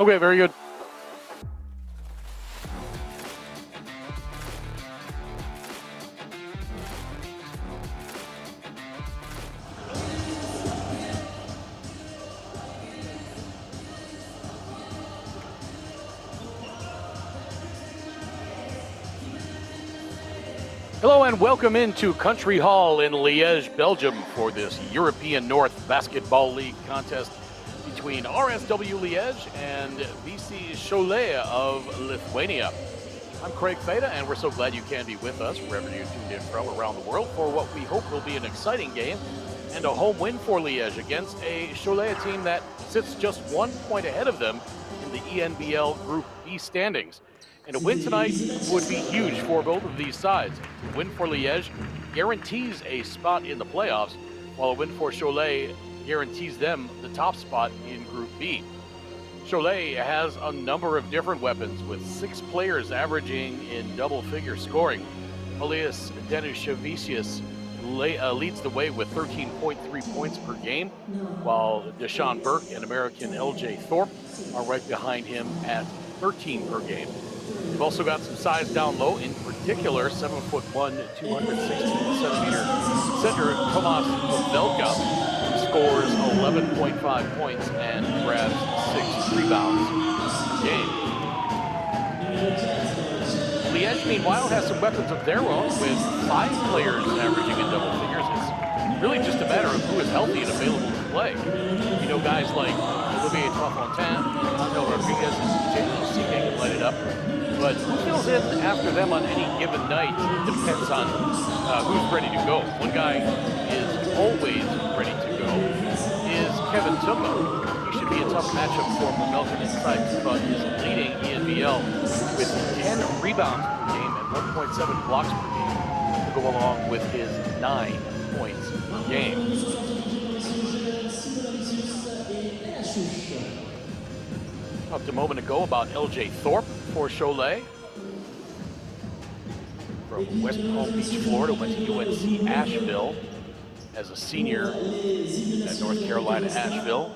Okay, very good. Hello and welcome into Country Hall in Liège, Belgium for this European North Basketball League contest between RSW Liège and BC Cholet of Lithuania. I'm Craig Feda, and we're so glad you can be with us wherever you tuned in from around the world for what we hope will be an exciting game and a home win for Liège against a Cholet team that sits just 1 point ahead of them in the ENBL Group B standings. And a win tonight would be huge for both of these sides. A win for Liège guarantees a spot in the playoffs, while a win for Cholet guarantees them the top spot in Group B. Cholet has a number of different weapons, with 6 players averaging in double-figure scoring. Elias Denushevicius leads the way with 13.3 points per game, while Deshaun Burke and American LJ Thorpe are right behind him at 13 per game. We've also got some size down low, in particular 7'1", 216cm center Tomas Pavelka scores 11.5 points and grabs 6 rebounds per game. Liège, meanwhile, has some weapons of their own, with 5 players averaging in double figures. It's really just a matter of who is healthy and available to play. You know, guys like Olivier Trafontaine, Angel Rodriguez, and JC can light it up. But who fills in after them on any given night depends on who's ready to go. One guy is always ready to go is Kevin Tumba. He should be a tough matchup for Melton inside. Tumba is leading ENBL with 10 rebounds per game and 1.7 blocks per game to go along with his 9 points per game. Talked a moment ago about LJ Thorpe for Cholet. From West Palm Beach, Florida, went to UNC Asheville as a senior at North Carolina Asheville.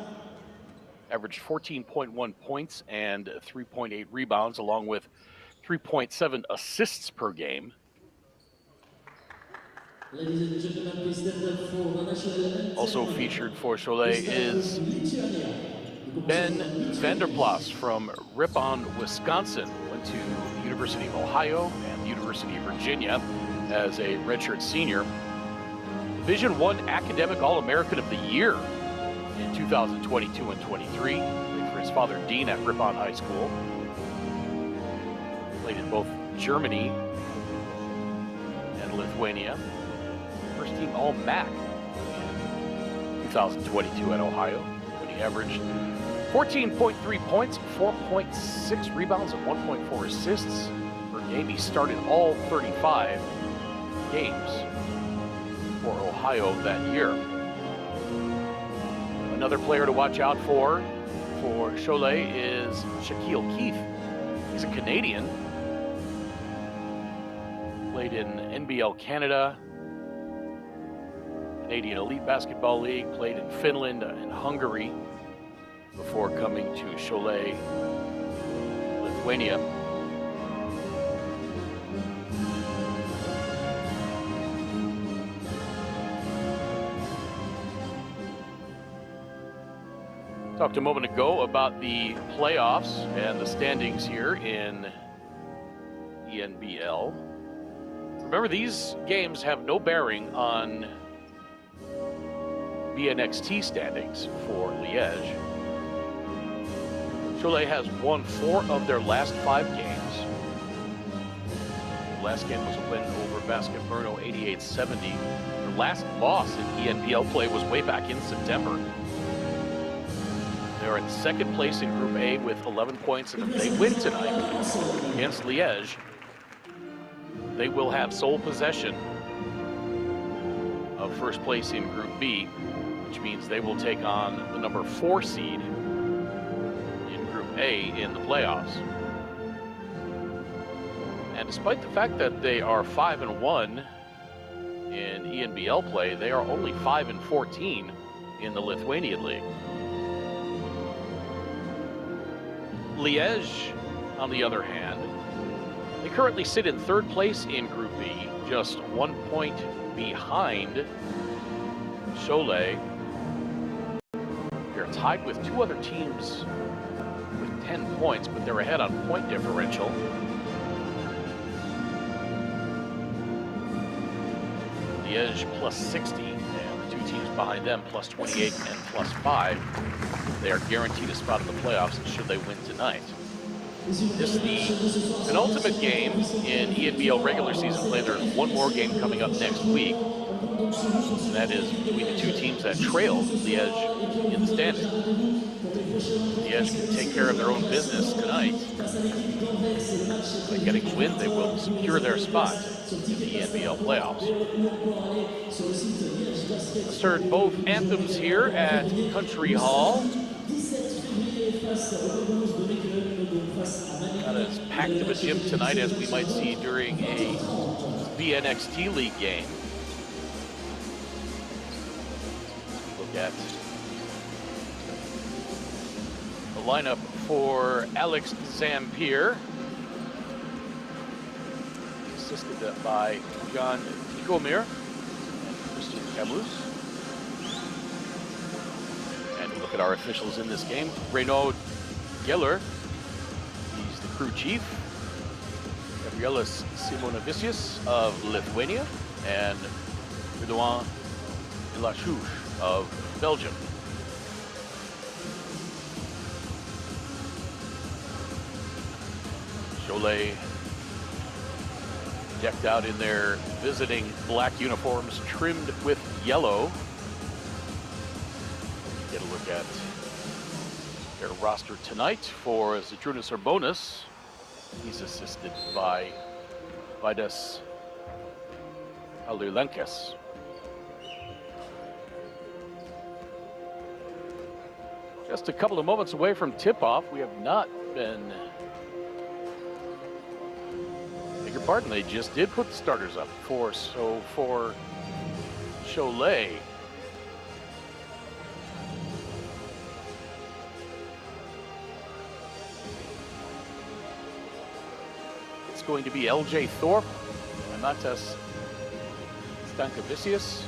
Averaged 14.1 points and 3.8 rebounds, along with 3.7 assists per game. Also featured for Cholet is Ben Vanderplas from Ripon, Wisconsin. Went to the University of Ohio and the University of Virginia as a redshirt senior. Division I Academic All-American of the Year in 2022 and 23. Played for his father, Dean, at Ripon High School. Played in both Germany and Lithuania. First team All-MAC in 2022 at Ohio, when he averaged 14.3 points, 4.6 rebounds, and 1.4 assists per game. He started all 35 games for Ohio that year. Another player to watch out for Cholet is Shaquille Keith. He's a Canadian. Played in NBL Canada, Canadian Elite Basketball League, played in Finland and Hungary before coming to Cholet, Lithuania. Talked a moment ago about the playoffs and the standings here in ENBL. Remember, these games have no bearing on BNXT standings for Liège. Cholet has won 4 of their last 5 games. The last game was a win over Basket Brno 88-70. Their last loss in ENBL play was way back in September. They're in second place in Group A with 11 points, and if they win tonight against Liège, they will have sole possession of first place in Group B, which means they will take on the number 4 seed in Group A in the playoffs. And despite the fact that they are 5-1 in ENBL play, they are only 5-14 in the Lithuanian League. Liège, on the other hand, they currently sit in third place in Group B, just 1 point behind Cholet. They're tied with two other teams with 10 points, but they're ahead on point differential. Liège plus 60, and the two teams behind them plus 28 and plus 5. They are guaranteed a spot in the playoffs should they win tonight. This is the penultimate game in ENBL regular season play. There's one more game coming up next week. And that is between the two teams that trail Liège in the standings. Liège can take care of their own business tonight. By getting a win, they will secure their spot in the ENBL playoffs. Let's heard both anthems here at Country Hall. Not as packed of a gym tonight as we might see during a BNXT League game. Look at the lineup for Alex Zampier, assisted by John Ticomir and Christian Camus. And look at our officials in this game. Renaud Geller, he's the crew chief. Gabrielis Simonavicius of Lithuania, and Redouan Delachouche of Belgium. Cholet decked out in their visiting black uniforms, trimmed with yellow. Get a look at their roster tonight for Zydrunas Urbonas. He's assisted by Vidas Alulenkes. Just a couple of moments away from tip-off. We have not been... Beg your pardon, they just did put the starters up for Cholet. It's going to be LJ Thorpe, Amatas Stankavicius,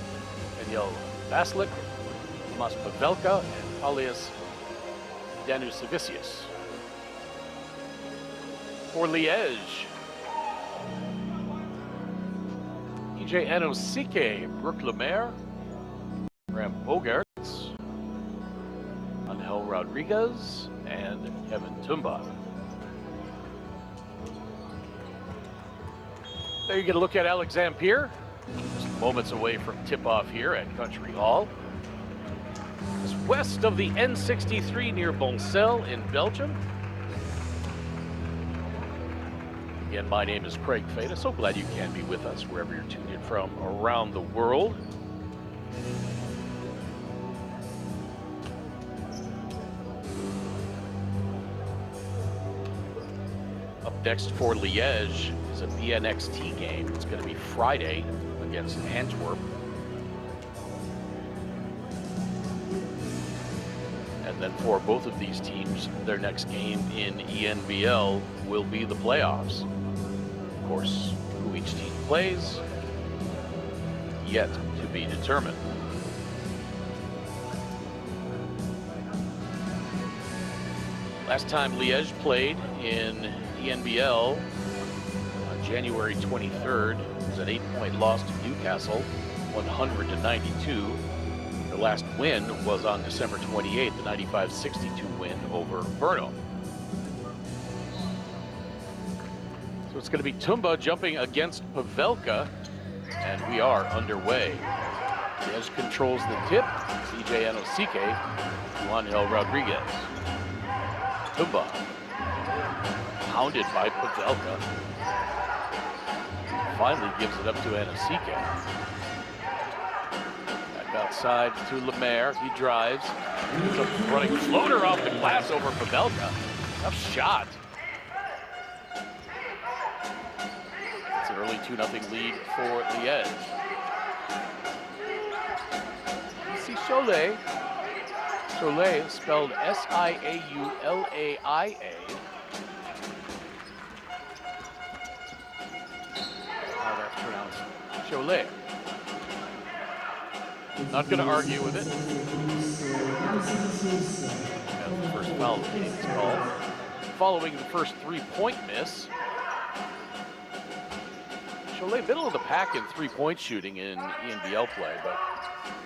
Daniel Baslik, Tomas Pavelka, and Paulius Danusavicius. For Liège, EJ Anosike, Brooke Lemaire, Graham Bogarts, Angel Rodriguez, and Kevin Tumba. There you get a look at Alex Zampier, just moments away from tip-off here at Country Hall. It's west of the N63 near Boncel in Belgium. Again, my name is Craig Fada. So glad you can be with us wherever you're tuned in from around the world. Up next for Liège is a BNXT game. It's going to be Friday against Antwerp. And then for both of these teams, their next game in ENBL will be the playoffs. Of course, who each team plays, yet to be determined. Last time Liège played in ENBL on January 23rd, it was an 8-point loss to Newcastle, 100-92. Their last win was on December 28th, the 95-62 win over Brno. So it's going to be Tumba jumping against Pavelka, and we are underway. Liège controls the tip. CJ Anosike to Angel Rodriguez. Tumba pounded by Pavelka. Finally gives it up to Anosike. Back outside to Lemaire. He drives. He's a running floater off the glass over Pavelka. Tough shot. It's an early 2-0 lead for Liège. You see Cholet. Cholet spelled S-I-A-U-L-A-I-A. Cholet. Not going to argue with it. As the first foul of the game is called. Following the first three-point miss. Cholet middle of the pack in three-point shooting in ENBL play, but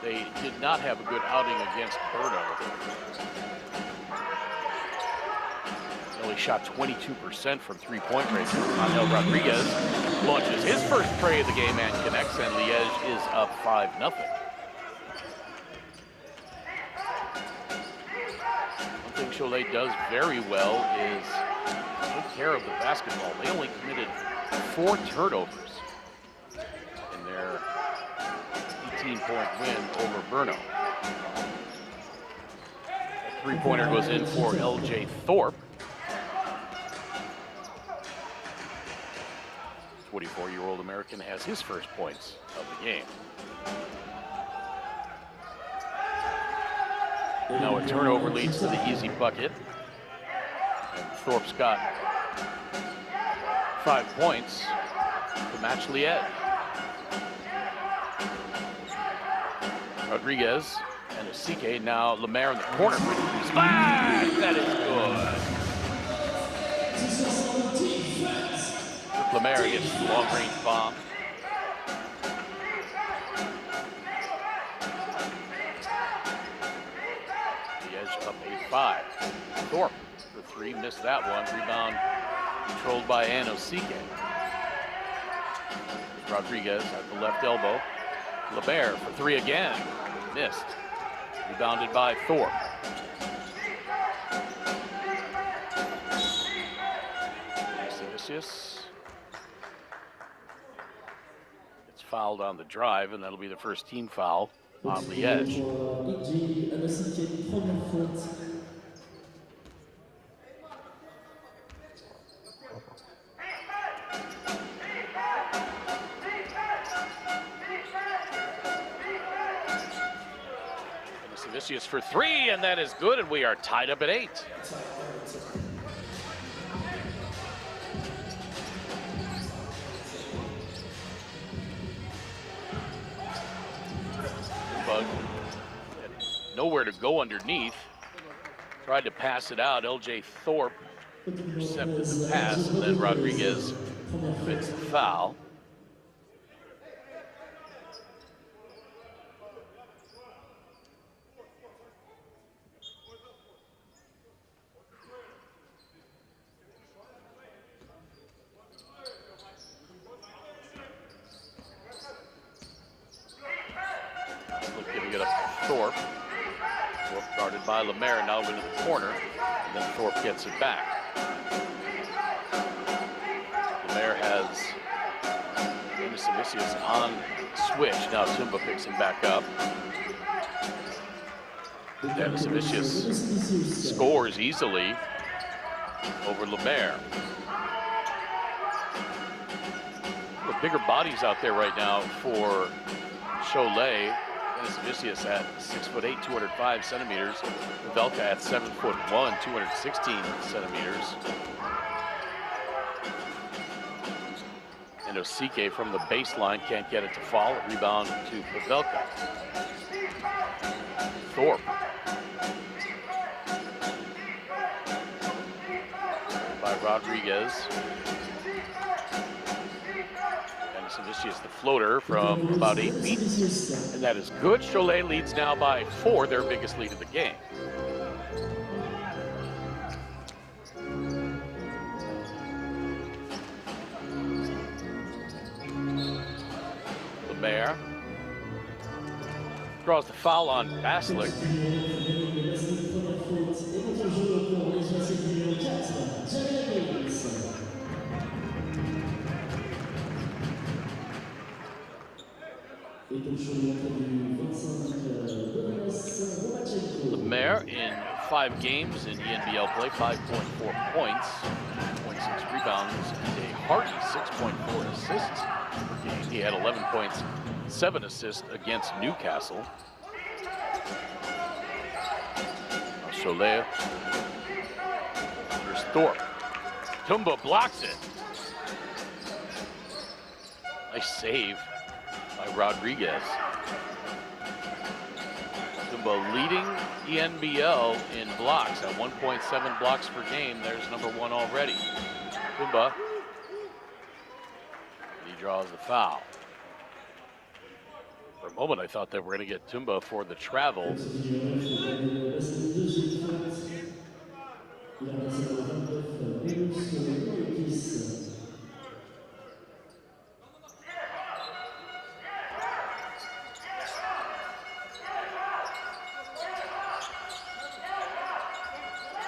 they did not have a good outing against Brno. They only shot 22% from three-point range. Angel Rodriguez launches his first tray of the game and connects, and Liège is up 5-0. One thing Cholet does very well is take care of the basketball. They only committed 4 turnovers in their 18-point win over Brno. A three-pointer goes in for LJ Thorpe. 24-year-old American has his first points of the game. Now a turnover leads to the easy bucket. And Thorpe's got 5 points to match Liège. Rodriguez and Osike, now Lemaire in the corner. Splash! That is good. Lemaire gets the long-range bomb. Liège up 8-5. Thorpe for 3, missed that one. Rebound controlled by Osike. Rodriguez at the left elbow. Lemaire for 3 again. Missed. Rebounded by Thorpe. Vinicius gets fouled on the drive, and that'll be the first team foul on Liège. Vinicius for 3, and that is good, and we are tied up at 8. Bug had nowhere to go underneath. Tried to pass it out. LJ Thorpe intercepted the pass, and then Rodriguez commits the foul. Giving it up to Thorpe. Thorpe guarded by Lemaire, now into the corner, and then Thorpe gets it back. Lemaire has Vinicius on switch. Now Tumba picks him back up. Vinicius scores easily over Lemaire. The bigger bodies out there right now for Cholet. Vinicius at 6'8", 205 centimeters. Pavelka at 7'1", 216 centimeters. And Osike from the baseline can't get it to fall. Rebound to Pavelka. Thorpe. By Rodriguez. Vinicius the floater from about 8 feet. And that is good. Cholet leads now by 4, their biggest lead of the game. Lemaire draws the foul on Baslick. Lemaire in 5 games in ENBL play, 5.4 points, 0.6 rebounds, and a hearty 6.4 assists per game. He had 11 points, 7 assists against Newcastle. Cholet. There's Thorpe. Tumba blocks it. Nice save by Rodriguez. Tumba leading ENBL in blocks at 1.7 blocks per game. There's number 1 already. Tumba. He draws the foul. For a moment, I thought they were going to get Tumba for the travel.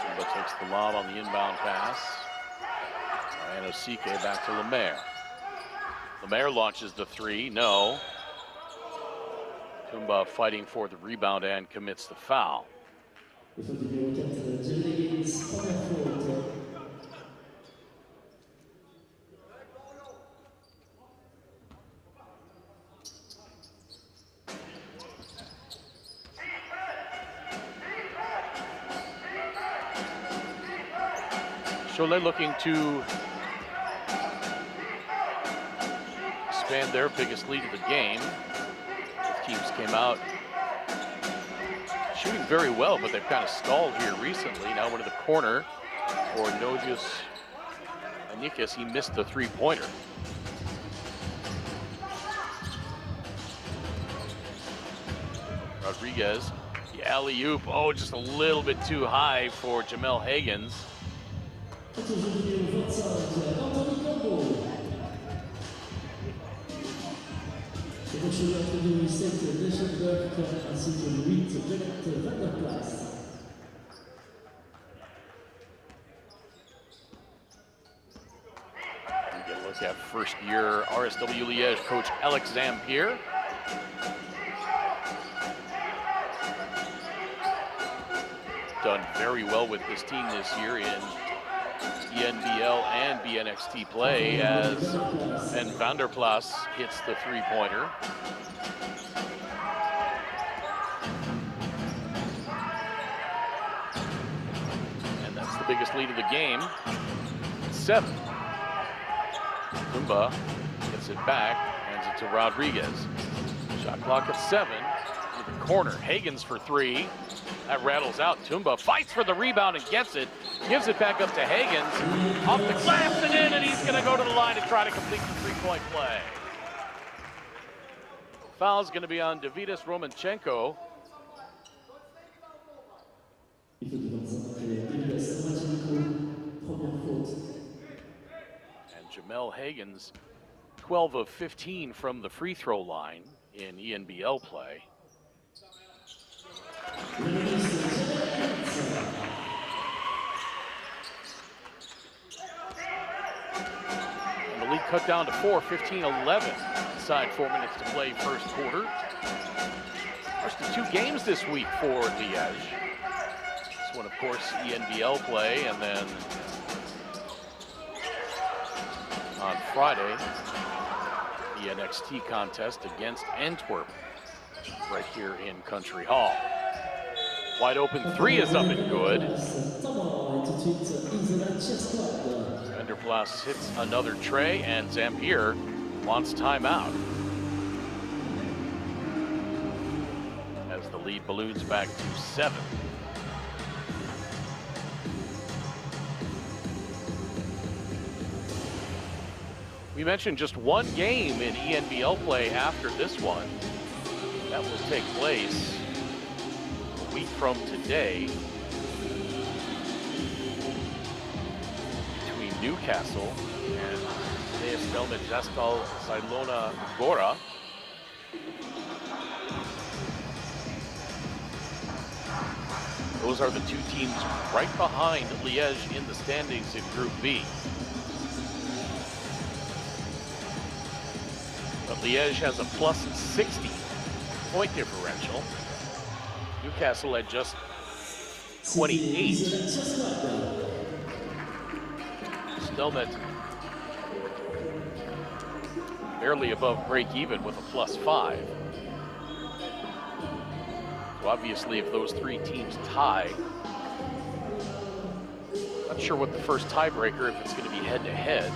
Tumba takes the lob on the inbound pass. And Osike back to Lemaire. Lemaire launches the 3, no. Tumba fighting for the rebound and commits the foul. SIAULIai looking to expand their biggest lead of the game. Both teams came out shooting very well, but they've kind of stalled here recently. Now into the corner for Nojus Anikis. He missed the 3-pointer. Rodriguez, the alley-oop. Oh, just a little bit too high for Jamel Higgins. Get a look at first-year RSW Liège coach Alex Zampier. Done very well with this team this year in ENBL and BNXT play as Van Vanderplas hits the 3-pointer. And that's the biggest lead of the game. 7. Tumba gets it back, hands it to Rodriguez. Shot clock at 7. To the corner, Higgins for 3. That rattles out. Tumba fights for the rebound and gets it. Gives it back up to Higgins. Off the glass and in, and he's going to go to the line to try to complete the 3-point play. Foul's going to be on Davidas Romanchenko. And Jamel Higgins, 12 of 15 from the free throw line in ENBL play. And the lead cut down to 4, 15-11 inside 4 minutes to play first quarter. First of 2 games this week for Liège. This one, of course, ENBL play, and then on Friday, the NXT contest against Antwerp right here in Country Hall. Wide open 3 is up and good. Vanderplas hits another tray, and Zampier wants timeout. As the lead balloons back to 7. We mentioned just 1 game in ENBL play after this one. That will take place a week from today between Newcastle and Stelmet Jastal Sailona Gora. Those are the 2 teams right behind Liège in the standings in Group B. But Liège has a plus 60 point differential. Newcastle had just 28. Stelmet barely above break even with a plus 5. So obviously if those 3 teams tie, not sure what the first tiebreaker, if it's going to be head to head,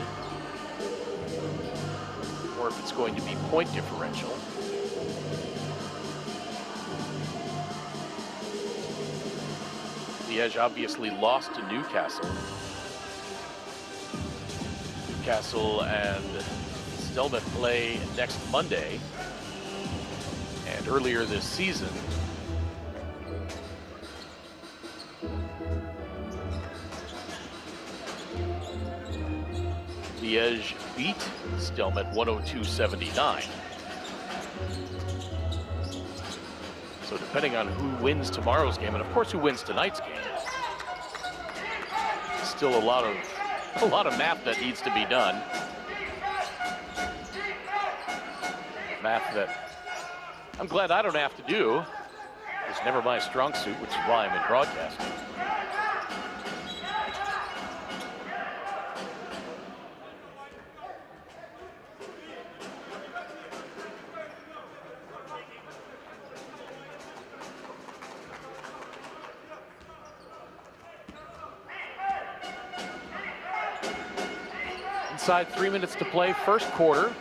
or or if it's going to be point differential. Liège obviously lost to Newcastle. Newcastle and Stelmet play next Monday. And earlier this season, Liège beat Stelmet 102-79. So depending on who wins tomorrow's game, and of course who wins tonight's game, still a lot of math that needs to be done. Math that I'm glad I don't have to do. It's never my strong suit, which is why I'm in broadcasting. Inside 3 minutes to play, first quarter.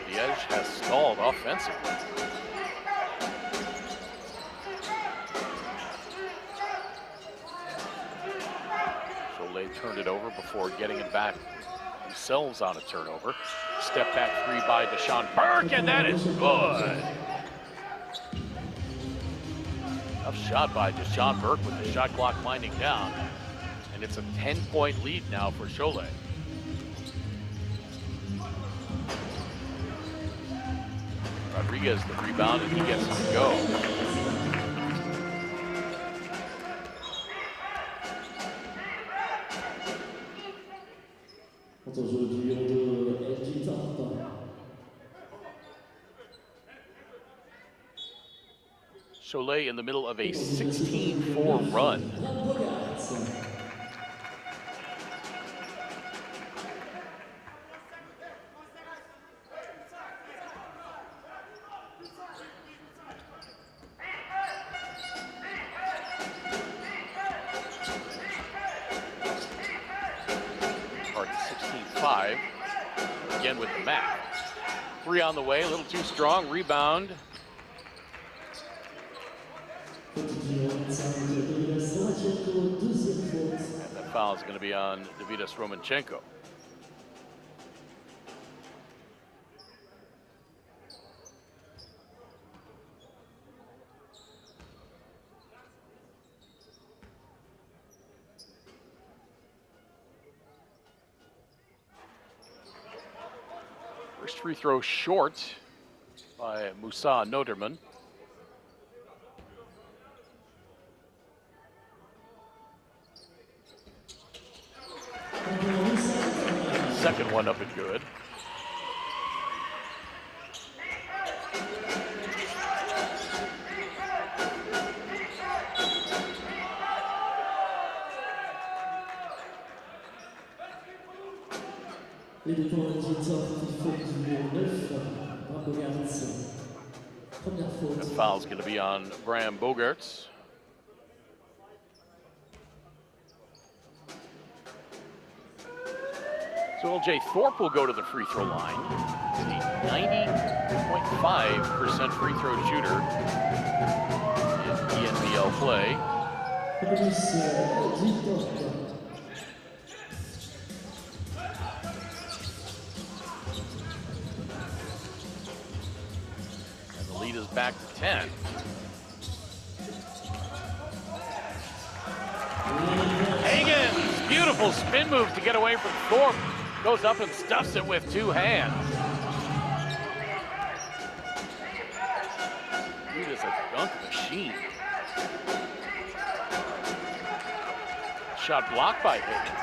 Liège has stalled offensively. Cholet turned it over before getting it back themselves on a turnover. Step back three by Deshaun Burke, and that is good. Tough shot by Deshaun Burke with the shot clock winding down. And it's a 10-point lead now for Cholet. Rodriguez the rebound, and he gets it to go. Cholet in the middle of a 16-4 run. Again with the math. Three on the way, a little too strong. Rebound. And that foul is going to be on Davidas Romanchenko. First free throw short by Moussa Noderman. Second one up and good. The foul's going to be on Bram Bogarts. So LJ Thorpe will go to the free throw line. He's a 90.5% free throw shooter in ENBL play. And the lead is back to 10. Hagen's beautiful spin move to get away from Thorpe. Goes up and stuffs it with two hands. Dude is a dunk machine. Shot blocked by Higgins.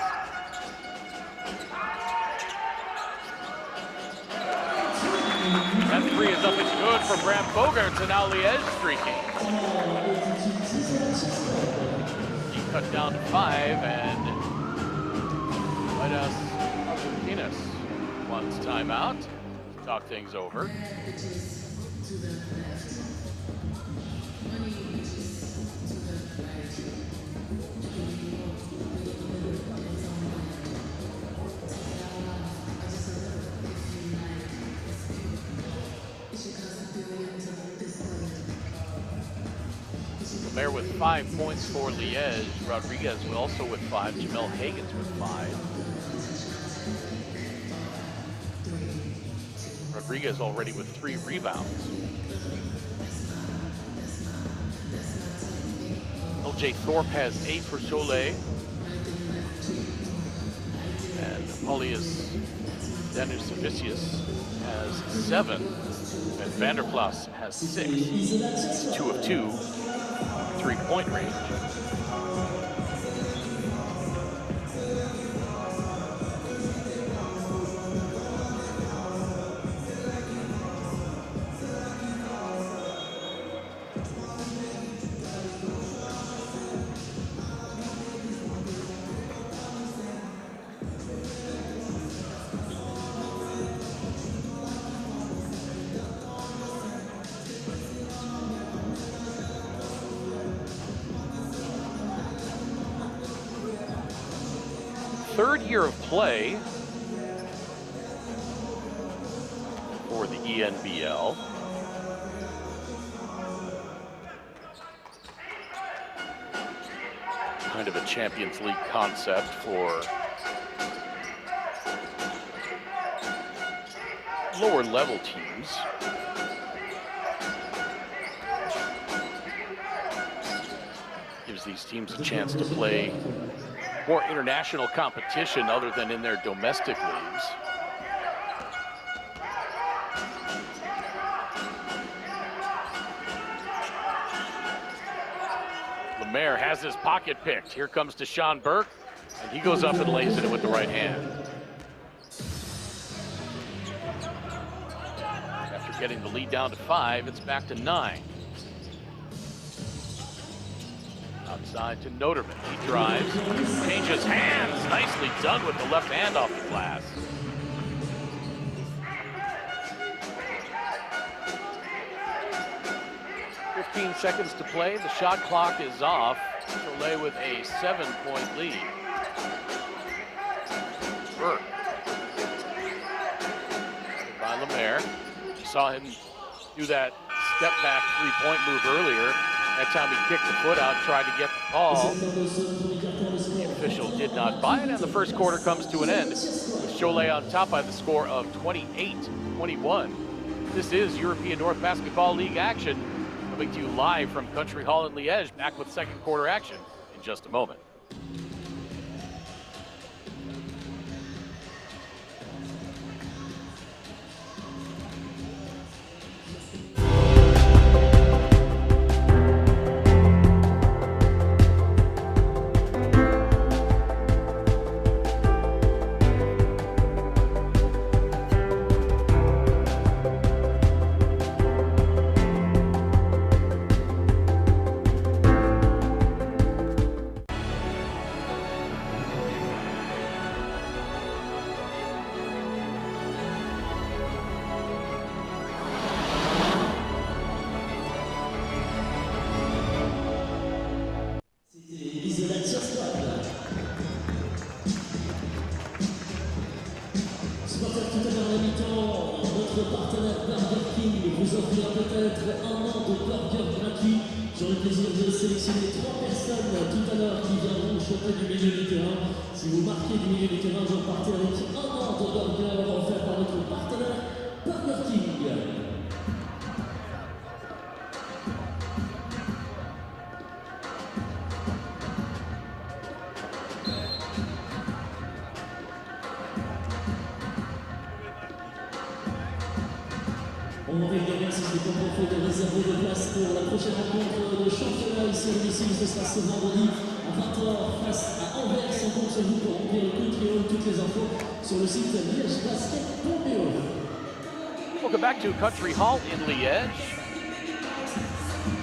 That three is up and good for Bram Bogarts, and now Liège streaking. He cut down to 5, and Midas wants timeout to talk things over. 5 points for Liège. Rodriguez also with 5. Jamel Hagens with 5. Rodriguez already with 3 rebounds. LJ Thorpe has 8 for Cholet. And Paulius Danusavicius has 7. And Vanderplas has 6. He's 2 of 2, 3-point range. Third year of play for the ENBL. Kind of a Champions League concept for lower level teams. Gives these teams a chance to play more international competition other than in their domestic leagues. Lemaire has his pocket picked. Here comes Deshaun Burke, and he goes up and lays it in with the right hand. After getting the lead down to 5, it's back to 9. Outside to Noterman. He drives, changes hands. Nicely done with the left hand off the glass. "15 seconds to play. The shot clock is off. Cholet with a 7-point lead. Burke. By Lemaire. You saw him do that step back 3-point move earlier. That time he kicked the foot out, tried to get the call. The official did not buy it, and the first quarter comes to an end with Cholet on top by the score of 28-21. This is European North Basketball League action, coming to you live from Country Hall in Liège. Back with second quarter action in just a moment. On va également si c'est pas fait de réserver des places pour la prochaine rencontre de championnat ici à domicile. Ce sera ce vendredi à 20h face à Anvers. On compte sur vous pour remplir le country hall. Toutes les infos sur le site liegebasket.be. Welcome back to Country Hall in Liège.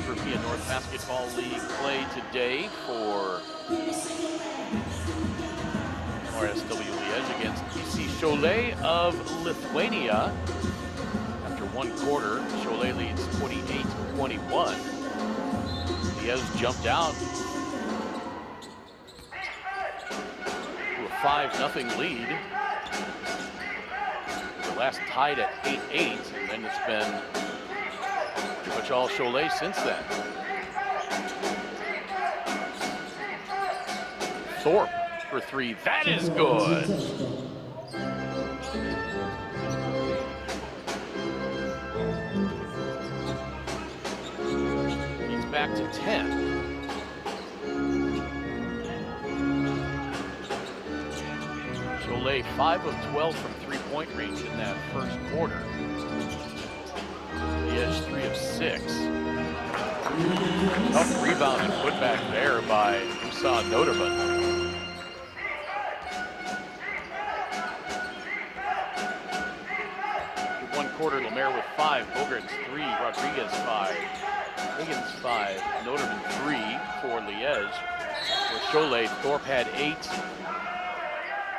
European North Basketball League play today for RSW Liège against BC Cholet of Lithuania. One quarter, Cholet leads 28-21. Liège jumped out to a 5-0 lead. The last tied at 8-8, and then it's been pretty much all Cholet since then. Thorpe for three. That is good. He's back to 10. Cholet 5 of 12 from three-point range in that first quarter. Liège 3 of 6. Tough rebound and put back there by Moussa Noderman. One quarter, Lemaire with 5, Bogarts 3, Rodriguez 5, Higgins 5, Noderman 3 for Liège. For Cholet, Thorpe had 8,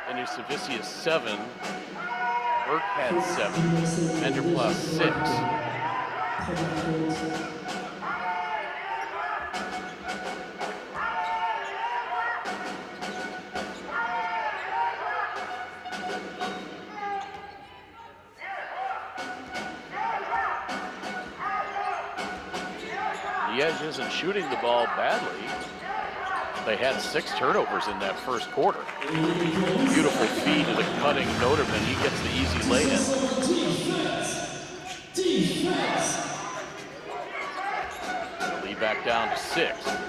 and Savicius 7, Burke had 7, Vanderplas 6. Liège isn't shooting the ball badly. They had 6 turnovers in that first quarter. Beautiful feed to the cutting Noderman. He gets the easy lay-in. Lead back down to 6.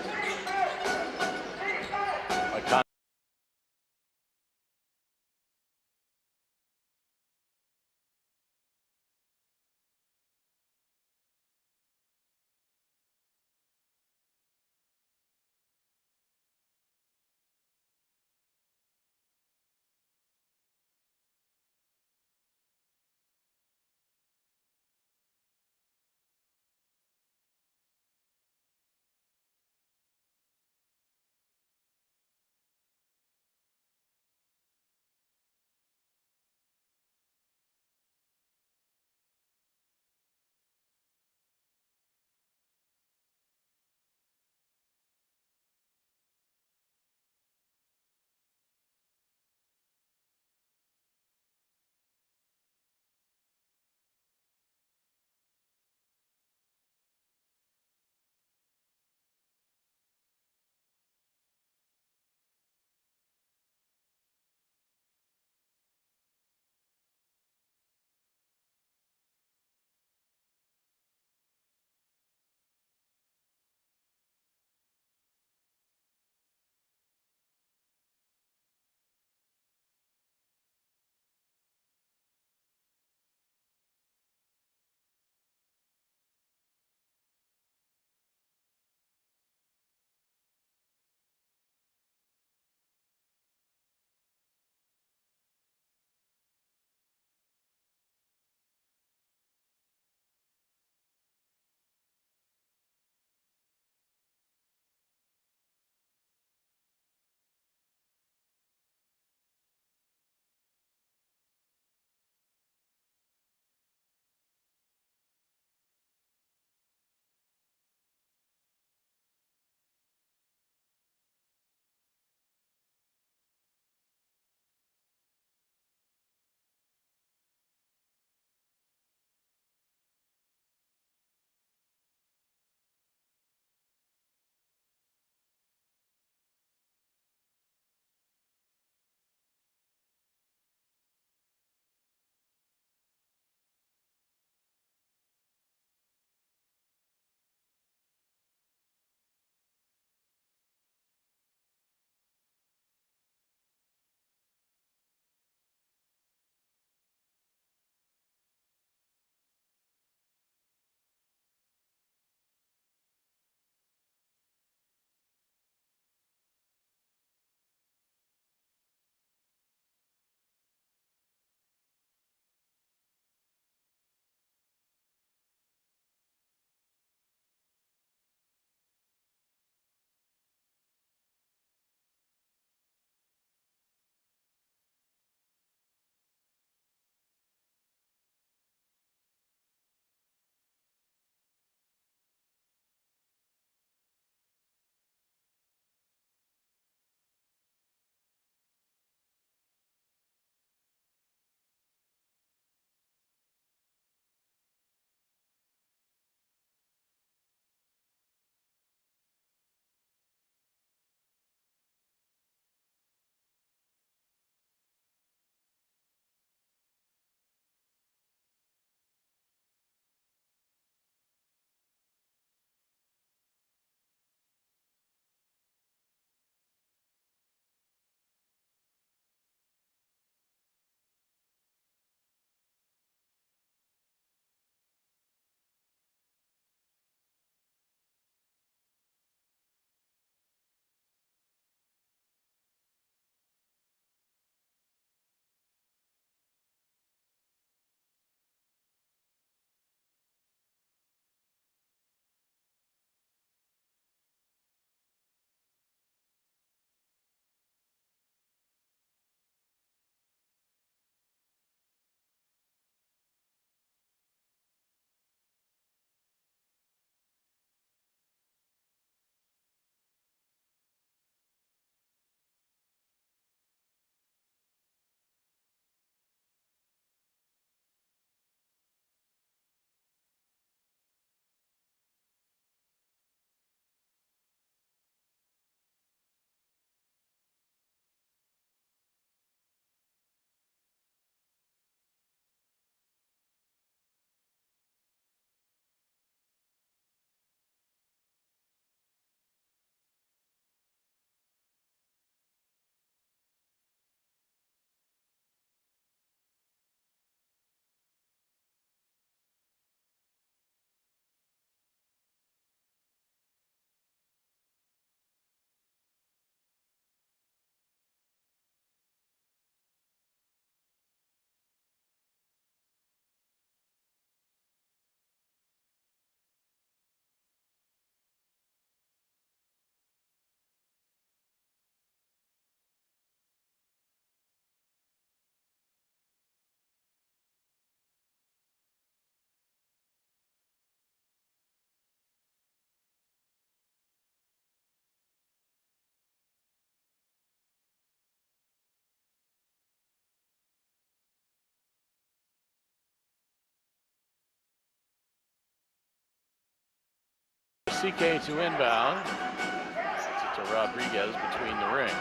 CK to inbound. It's to Rodriguez between the rings.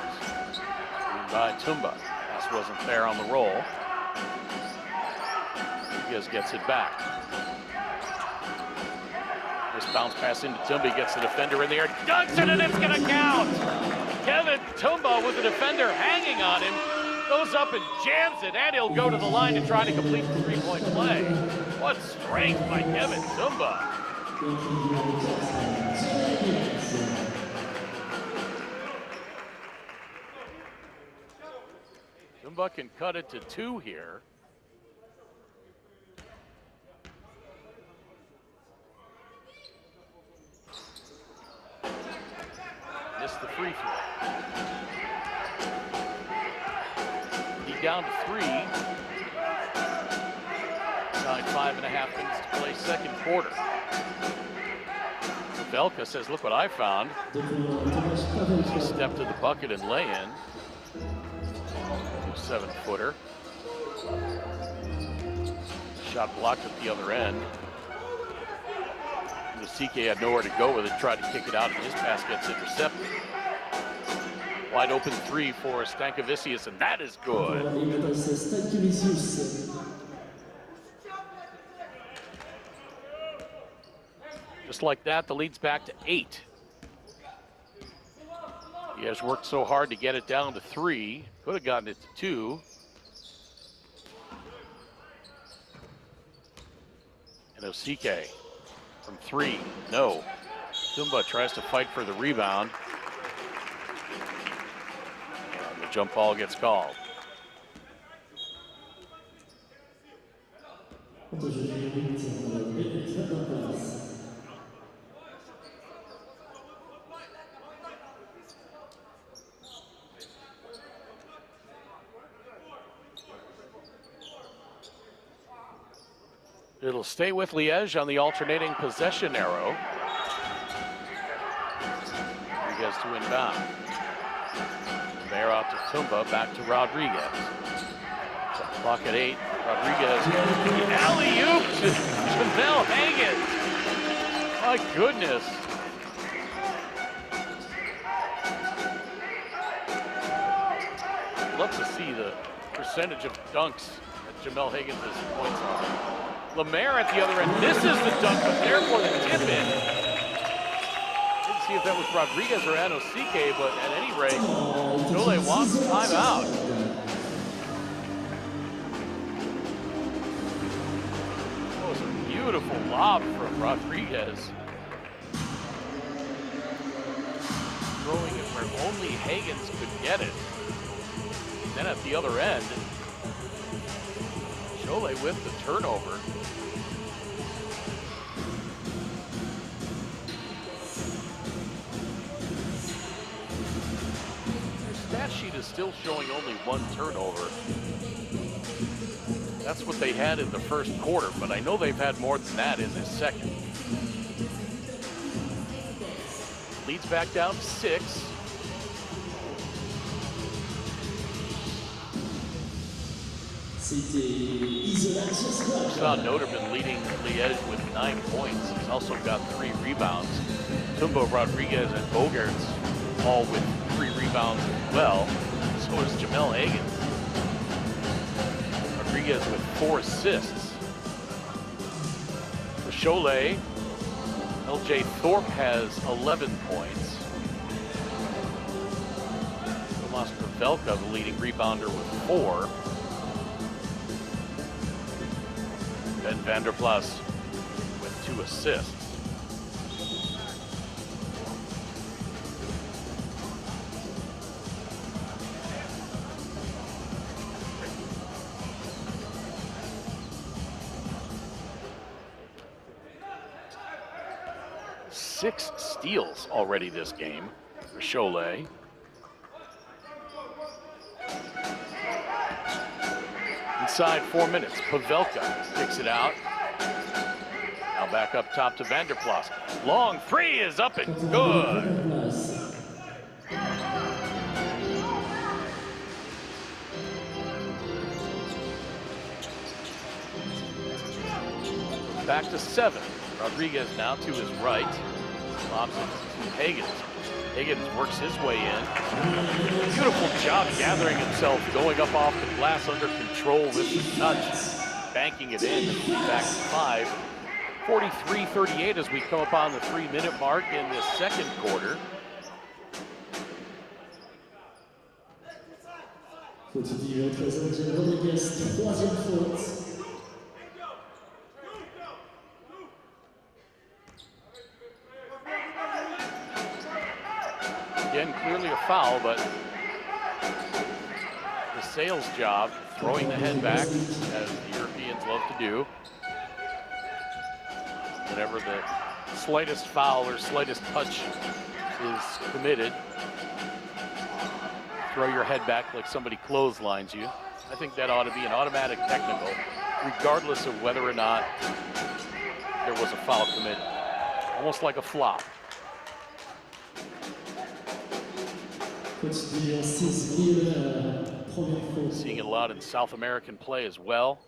Screened by Tumba. Pass wasn't there on the roll. Rodriguez gets it back. This bounce pass into Tumba, gets the defender in the air, dunks it, and it's gonna count! Kevin Tumba with the defender hanging on him, goes up and jams it, and he'll go to the line to try to complete the three-point play. What strength by Kevin Tumba. Tumba can cut it to 2 here. Missed the free throw. He down to 3. Inside 5.5 minutes to play second quarter. Velka says, look what I found. Just step to the bucket and lay in. 7-footer. Shot blocked at the other end. The CK had nowhere to go with it, tried to kick it out, and his pass gets intercepted. Wide open 3 for Stankovičius, and that is good. Just like that, the lead's back to 8. He has worked so hard to get it down to 3. Could have gotten it to 2. And Osike from 3, no. Tumba tries to fight for the rebound. And the jump ball gets called. It'll stay with Liège on the alternating possession arrow. Rodriguez to inbound. There out to Tumba, back to Rodriguez. Clock at 8. Rodriguez, the alley-oop to Jamel Hagan. My goodness. Love to see the percentage of dunks that Jamel Hagan has points on. Lemaire at the other end misses the dunk, but therefore the tip in. Didn't see if that was Rodriguez or Anosike, but at any rate, Chole wants a timeout. That was a beautiful lob from Rodriguez. Throwing it where only Hagans could get it. Then at the other end, Chole with the turnover. Their stat sheet is still showing only 1 turnover. That's what they had in the first quarter, but I know they've had more than that in this second. Leads back down to 6. Sean Noterman leading Liège with 9 points. He's also got 3 rebounds. Tumba, Rodriguez, and Bogaerts all with 3 rebounds as well. So is Jamel Hagan. Rodriguez with 4 assists. For Chole, LJ Thorpe has 11 points. Tomas Pavelka, the leading rebounder, with 4. Ben Vanderplas with 2 assists. Six steals already this game for Chole. Inside 4 minutes, Pavelka kicks it out. Now back up top to Vanderplas. Long 3 is up and good. Back to 7. Rodriguez now to his right. Lobs it to Higgins. Higgins works his way in. Beautiful job gathering himself, going up off the glass under control with the touch, banking it in, back to 5. 43-38 as we come upon the 3-minute mark in the second quarter. Again, clearly a foul, but the sales job, throwing the head back, as the Europeans love to do. Whenever the slightest foul or slightest touch is committed, throw your head back like somebody clotheslines you. I think that ought to be an automatic technical, regardless of whether or not there was a foul committed. Almost like a flop. Seeing it a lot in South American play as well.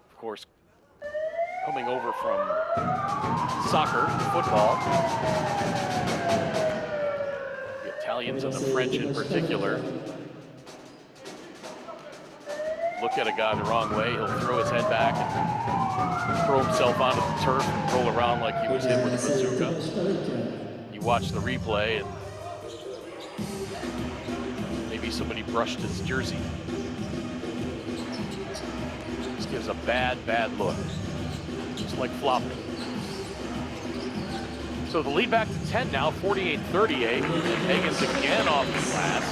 Of course, coming over from soccer, football, the Italians and the French in particular, look at a guy the wrong way, he'll throw his head back and throw himself onto the turf and roll around like he was hit with a bazooka. You watch the replay and maybe somebody brushed his jersey. Just gives a bad look. Just like flopping. So the lead back to 10 now, 48-38. And Higgins again off the glass.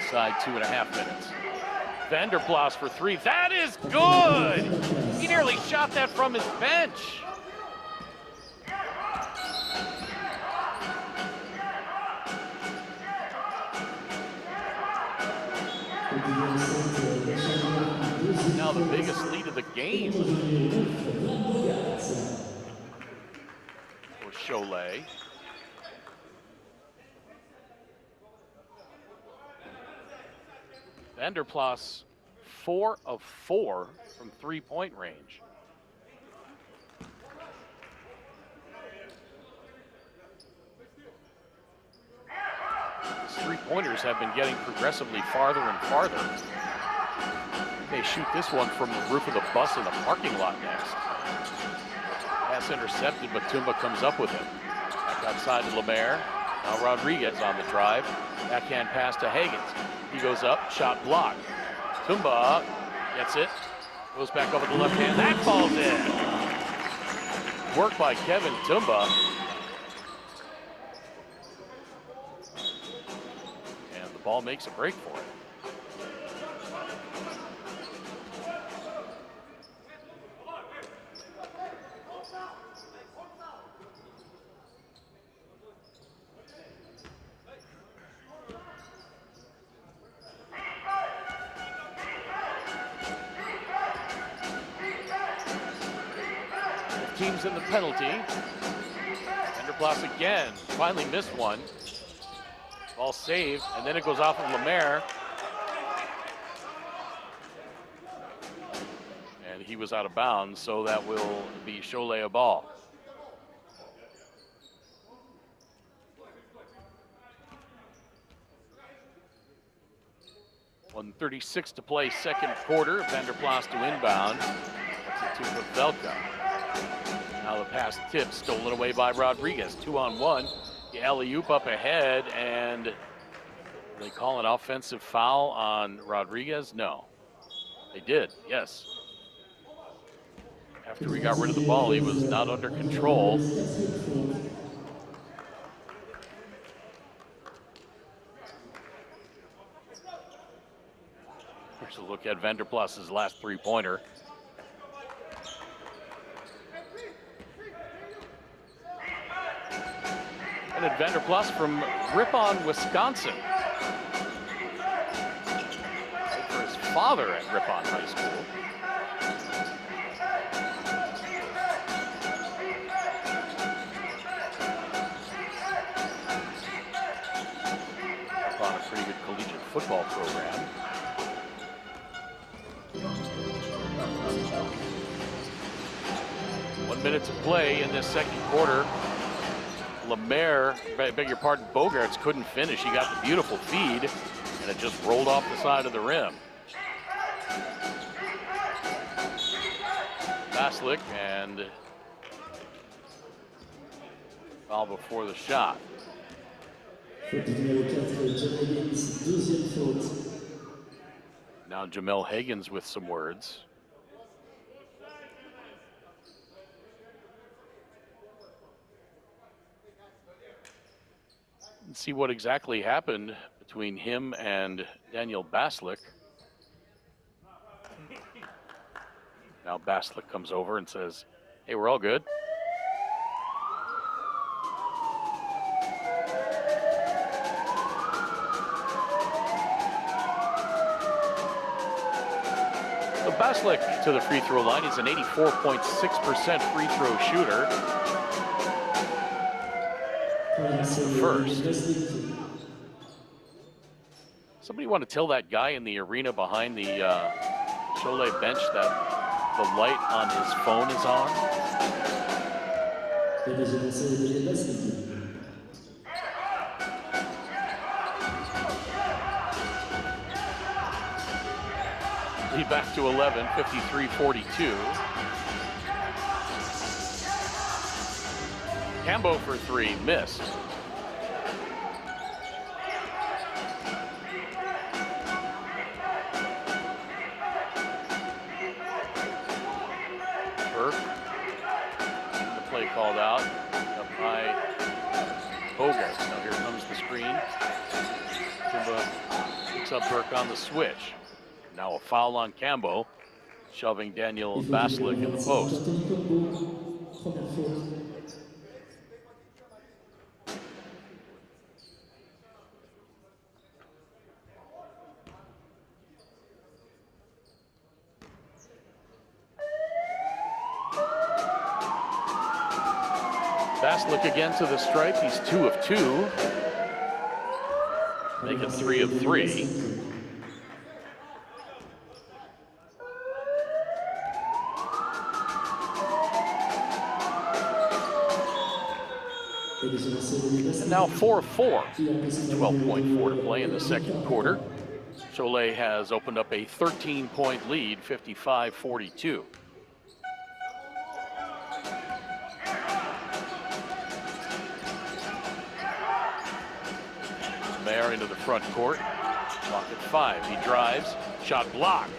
Inside 2.5 minutes. Vanderplas for 3. That is good! He nearly shot that from his bench. Now the biggest lead of the game for SIAULIai. Vanderplas 4 of 4 from 3-point range. His three-pointers have been getting progressively farther and farther. They shoot this one from the roof of the bus in the parking lot next. Pass intercepted, but Tumba comes up with it. Back outside to Lemaire. Now Rodriguez on the drive. Backhand pass to Higgins. He goes up, shot blocked. Tumba gets it. Goes back over the left hand. That falls in. Work by Kevin Tumba. And the ball makes a break for it. Teams in the penalty. Vanderplas again, finally missed one. Ball saved, and then it goes off of Lemaire. And he was out of bounds, so that will be SIAULIai a ball. .136 to play second quarter. Vanderplas to inbound. That's it to Pavelka. Now the pass tip stolen away by Rodriguez. 2-on-1. The alley-oop up ahead, and they call an offensive foul on Rodriguez? No. They did, yes. After he got rid of the ball, he was not under control. Here's a look at Vanderplas's last three-pointer. And at Vanderplas from Ripon, Wisconsin. For his father at Ripon High School. Ripon, a pretty good collegiate football program. One minute to play in this second quarter. Lemaire, beg your pardon, Bogarts couldn't finish. He got the beautiful feed, and it just rolled off the side of the rim. Baslick, and foul before the shot. Now Jamel Higgins with some words. And see what exactly happened between him and Daniel Baslick. Now Baslick comes over and says, hey, we're all good. So Baslick to the free throw line. He's an 84.6% free throw shooter. First. Somebody want to tell that guy in the arena behind the Cholet bench that the light on his phone is on? Lead back to 11, 53-42. Cambo for three, missed. Called out up by Bogarts. Now here comes the screen. Timba picks up Burke on the switch. Now a foul on Cambo, shoving Daniel Baslick in the post. Baslick again to the stripe. He's 2 of 2. Making 3 of 3. And now 4 of 4. 12.4 to play in the second quarter. Cholet has opened up a 13-point lead, 55-42. Mayer into the front court. Clock at 5. He drives. Shot blocked.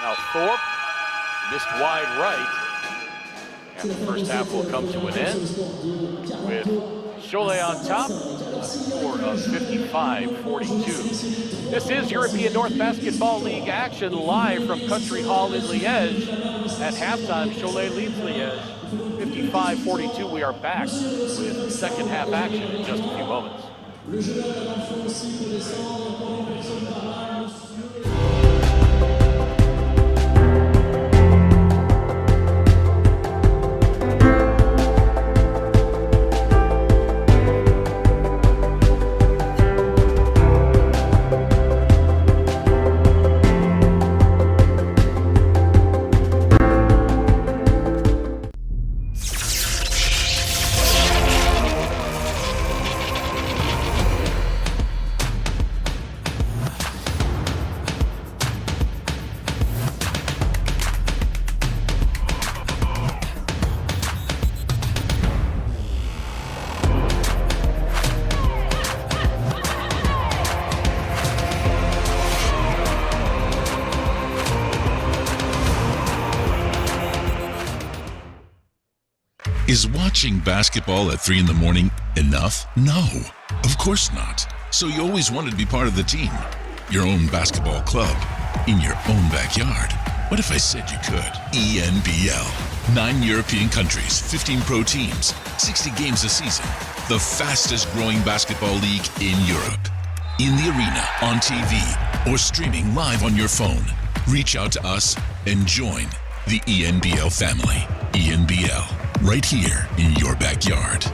Now Thorpe missed wide right. And the first half will come to an end with Cholet on top. A score of 55-42. This is European North Basketball League action live from Country Hall in Liège. At halftime, Cholet leads Liège 55-42. We are back with second half action in just a few moments. Is watching basketball at 3 in the morning enough? No, of course not. So you always wanted to be part of the team. Your own basketball club, in your own backyard. What if I said you could? ENBL. 9 European countries, 15 pro teams, 60 games a season. The fastest growing basketball league in Europe. In the arena, on TV, or streaming live on your phone. Reach out to us and join the ENBL family. ENBL. Right here in your backyard.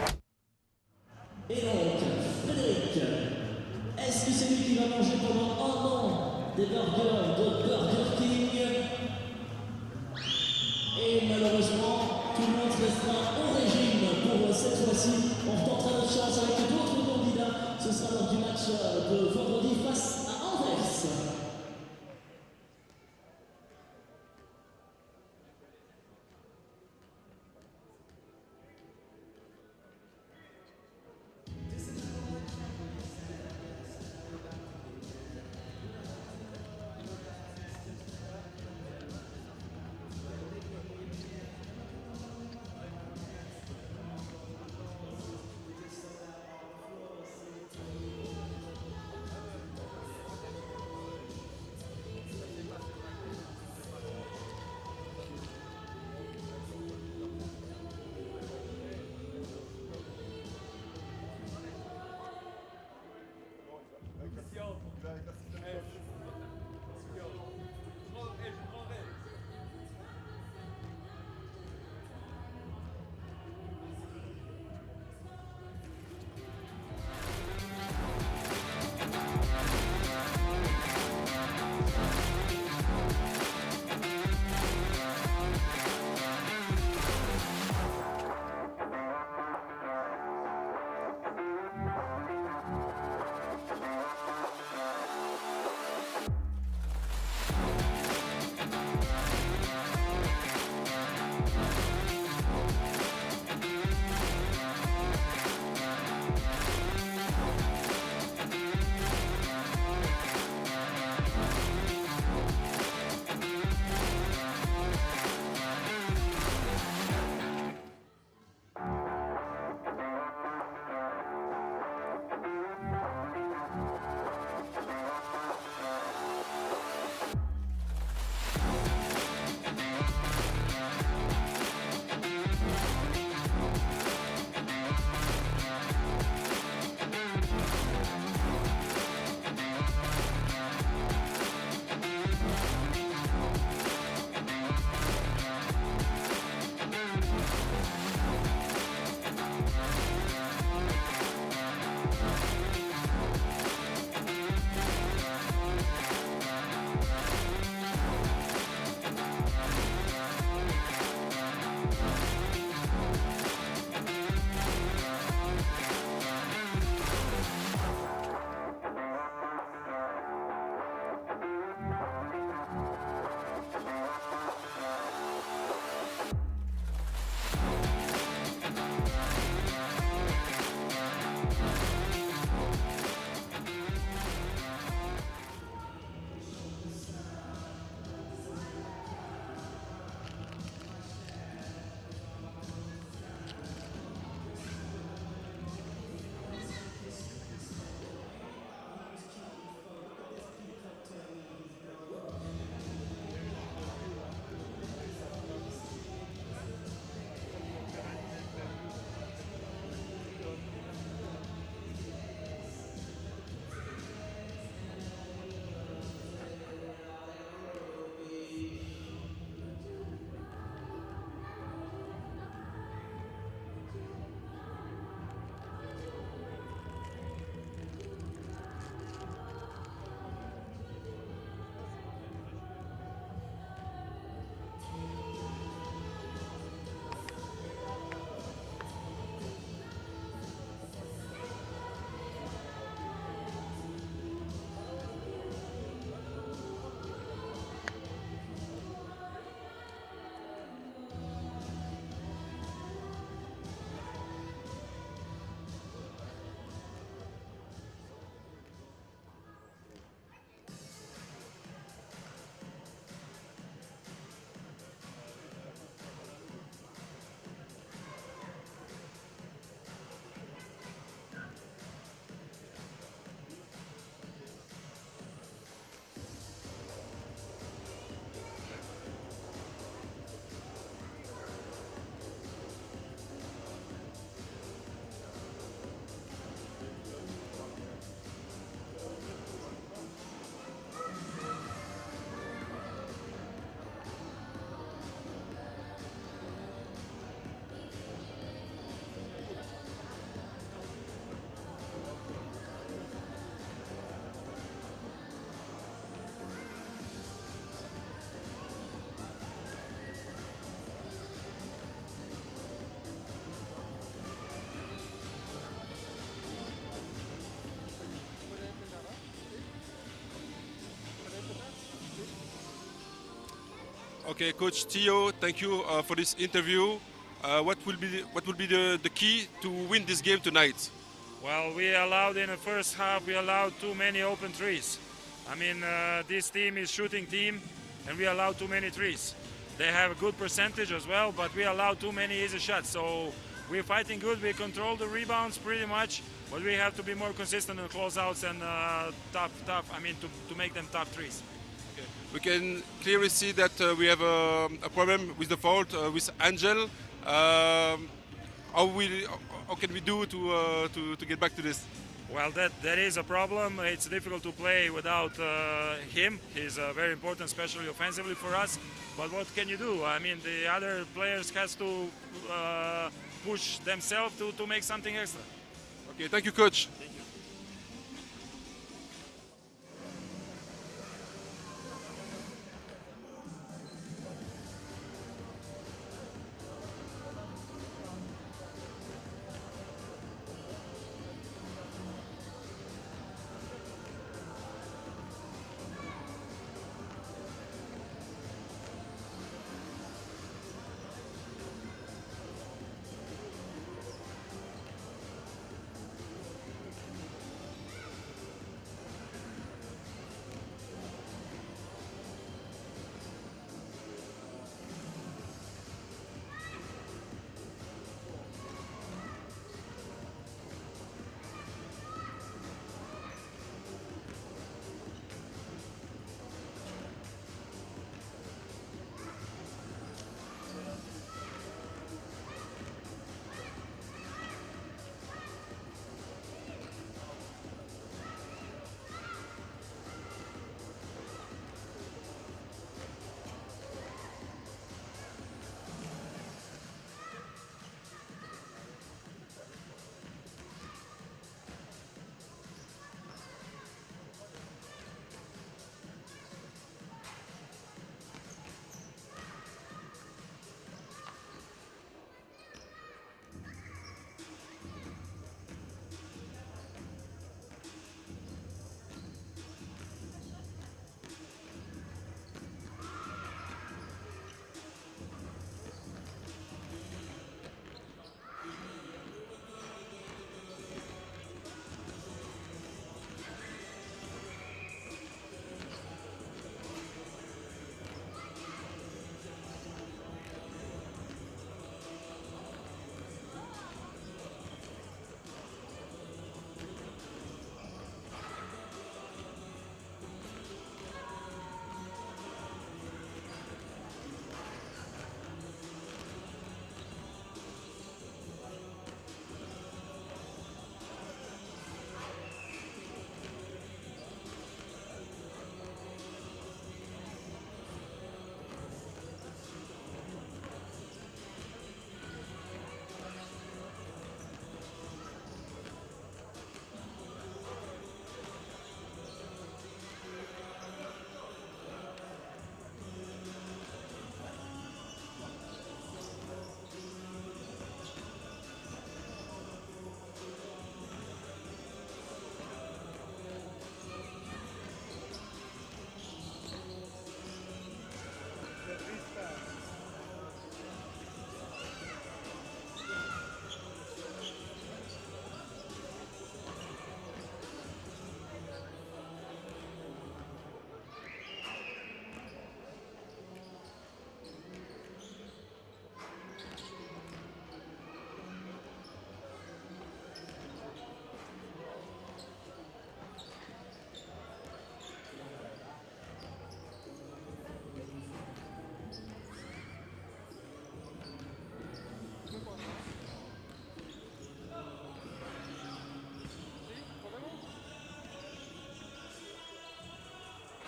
tout le monde restera en régime pour cette fois-ci. On tentera notre chance avec d'autres candidats. Ce sera lors du match de vendredi face à Anvers. Okay, Coach Theo, thank you for this interview. What will be the key to win this game tonight? Well, we allowed in the first half, we allowed too many open threes. I mean, this team is shooting team, and we allowed too many threes. They have a good percentage as well, but we allowed too many easy shots. So we're fighting good. We control the rebounds pretty much, but we have to be more consistent in closeouts and tough. I mean, to make them tough threes. Okay. We can clearly see that we have a problem with the fault with Angel. How can we do to get back to this? Well, that is a problem. It's difficult to play without him. He's very important, especially offensively for us. But what can you do? I mean, the other players has to push themselves to make something extra. Okay, thank you, Coach.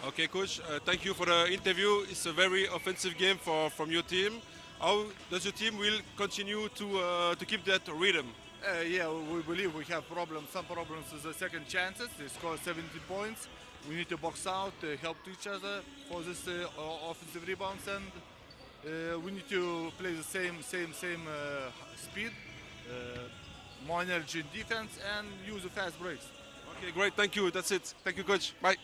Okay, Coach, thank you for the interview. It's a very offensive game from your team. How does your team will continue to keep that rhythm? Yeah, we believe we have problems. Some problems with the second chances. They score 70 points. We need to box out, help each other for this offensive rebounds, and we need to play the same speed, more energy in defense, and use the fast breaks. Okay, great. Thank you. That's it. Thank you, Coach. Bye.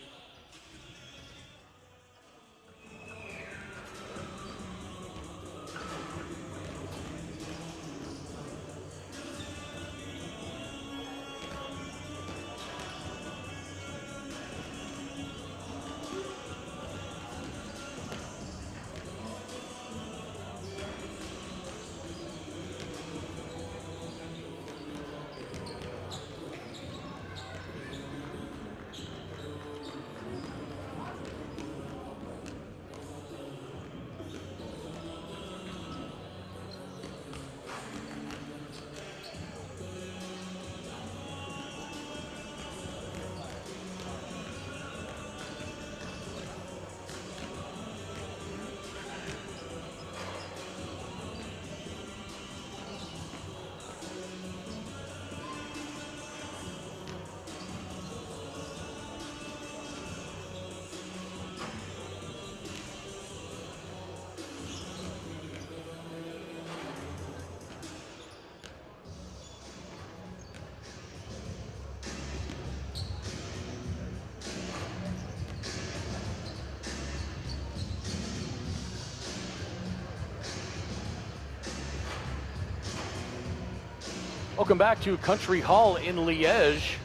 Welcome back to Country Hall in Liège,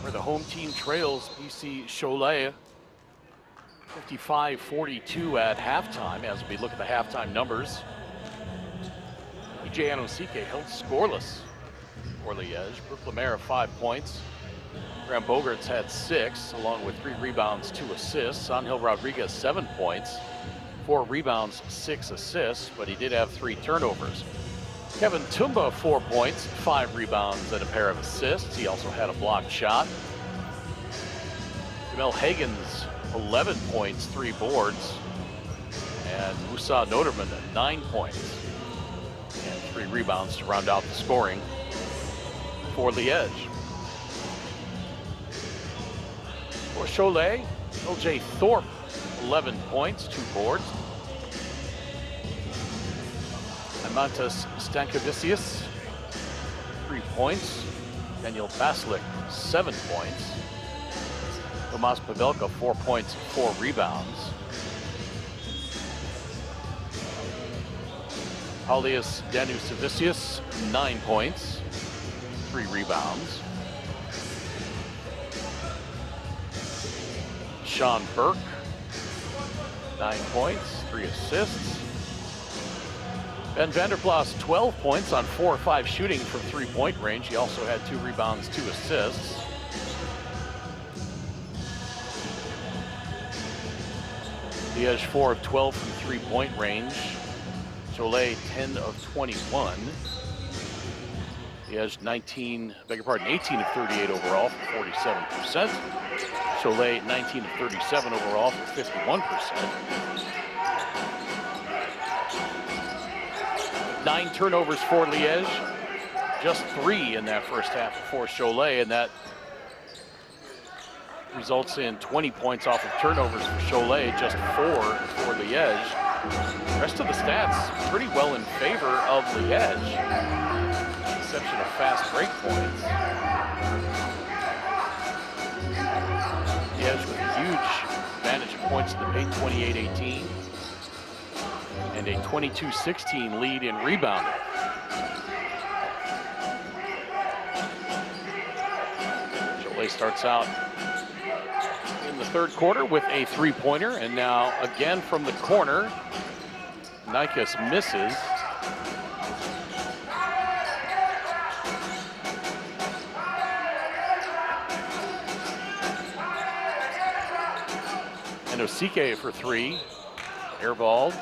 where the home team trails BC SIAULIai 55-42 at halftime. As we look at the halftime numbers, EJ Anosike held scoreless for Liège. Brooke Lemaire 5 points. Graham Bogarts had 6, along with 3 rebounds, 2 assists. Angel Rodriguez 7 points, 4 rebounds, 6 assists, but he did have 3 turnovers. Kevin Tumba 4 points, 5 rebounds, and a pair of assists. He also had a blocked shot. Jamel Hagens 11 points, 3 boards, and Moussa Noderman 9 points and 3 rebounds to round out the scoring for Liège. For Cholet, LJ Thorpe 11 points, 2 boards. Amantas Stankavicius 3 points. Daniel Baslik 7 points. Tomas Pavelka 4 points, 4 rebounds. Paulius Danusavicius 9 points, 3 rebounds. Sean Burke 9 points, 3 assists. Ben Vanderplas 12 points on 4 or 5 shooting from 3-point range. He also had 2 rebounds, 2 assists. Liège 4 of 12 from 3-point range. Cholet 10 of 21. Liège 18 of 38 overall for 47%. Cholet 19 of 37 overall for 51%. 9 turnovers for Liège, just 3 in that first half for Cholet, and that results in 20 points off of turnovers for Cholet, just 4 for Liège. The rest of the stats pretty well in favor of Liège, with the exception of fast break points. Liège with a huge advantage of points in the paint, 28-18. And a 22-16 lead in rebounding. Cholet starts out in the third quarter with a 3-pointer, and now again from the corner, Nikes misses. And Osike for 3, airballed.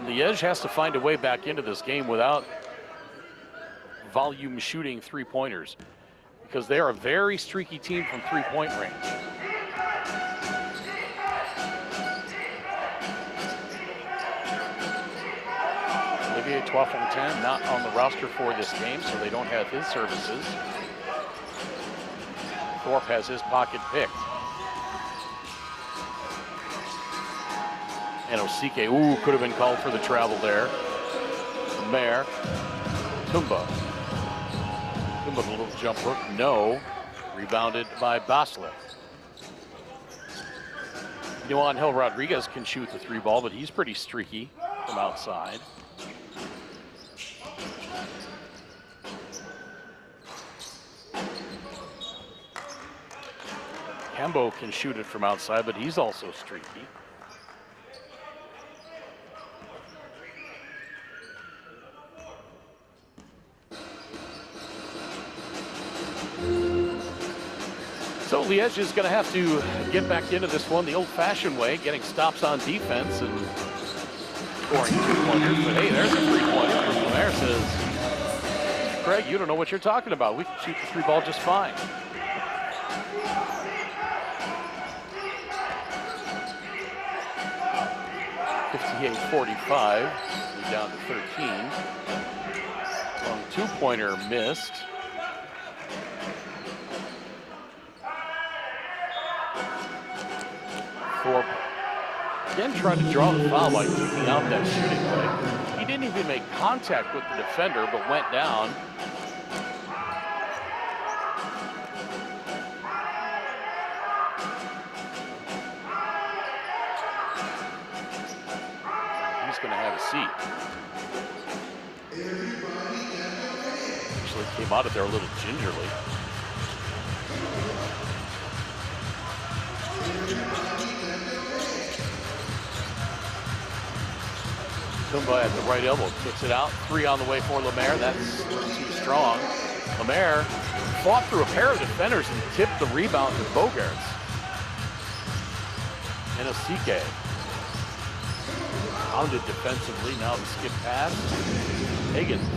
Liège has to find a way back into this game without volume shooting 3-pointers, because they are a very streaky team from 3-point range. Olivier Trois-Fontaines not on the roster for this game, so they don't have his services. Thorpe has his pocket picked. And Osike, could have been called for the travel there. Mayer, Tumba. Tumba, a little jump hook, no. Rebounded by Baslik. Angel Rodriguez can shoot the 3 ball, but he's pretty streaky from outside. Cambo can shoot it from outside, but he's also streaky. So Liège is going to have to get back into this one the old-fashioned way, getting stops on defense and scoring 2-pointers. But hey, there's a 3-pointer. Lemaire says, Craig, you don't know what you're talking about. We can shoot the 3 ball just fine. .45, down to 13. Long 2-pointer missed. Thorpe again trying to draw the foul by keeping out that shooting leg. He didn't even make contact with the defender, but went down. He's going to have a seat. Actually came out of there a little gingerly. Tumba at the right elbow, kicks it out. 3 on the way for Lemaire. That's too strong. Lemaire fought through a pair of defenders and tipped the rebound to Bogarts. Inosike pounded defensively. Now the skip pass. Higgins.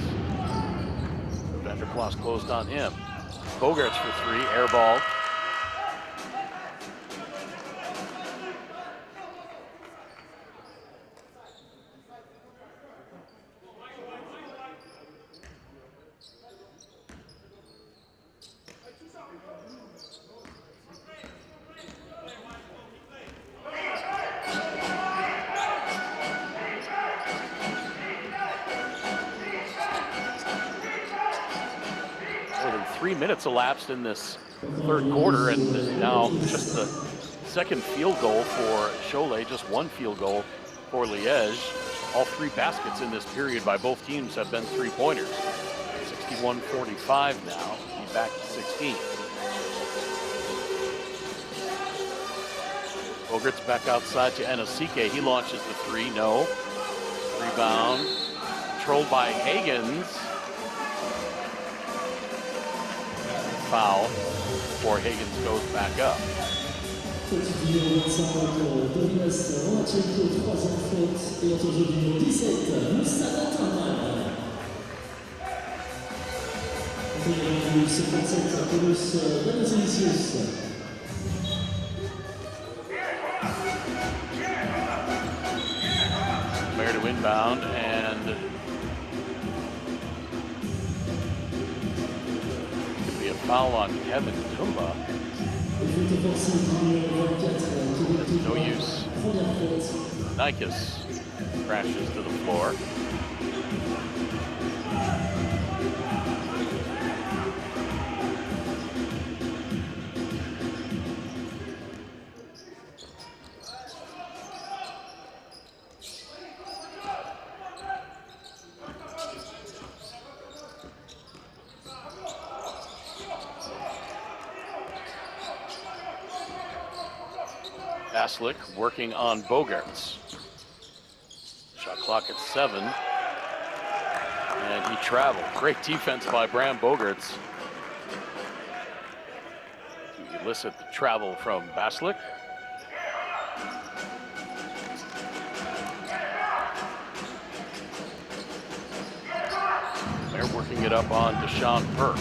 Defender class closed on him. Bogarts for 3, air ball. More than 3 minutes elapsed in this third quarter, and now just the second field goal for Cholet, just 1 field goal for Liège. All 3 baskets in this period by both teams have been 3-pointers. 61-45 now, he's back to 16. Bogarts back outside to Inosike. He launches the 3, no. Rebound, controlled by Higgins. Foul before Higgins goes back up. Faute du numéro 25 contre Dominas Romachenko, troisième faute. Et entre jeu du numéro 17, Moussa Tanman. Intégrant du 57, Paulus Danozilicius. Fair to inbound, and could be a foul on Kevin Tumba. That's no use. Nikes crashes to the floor. Aslick working on Bogarts. Shot clock at 7. And he traveled. Great defense by Bram Bogarts to elicit the travel from Baslick. They're working it up on Deshaun Burke.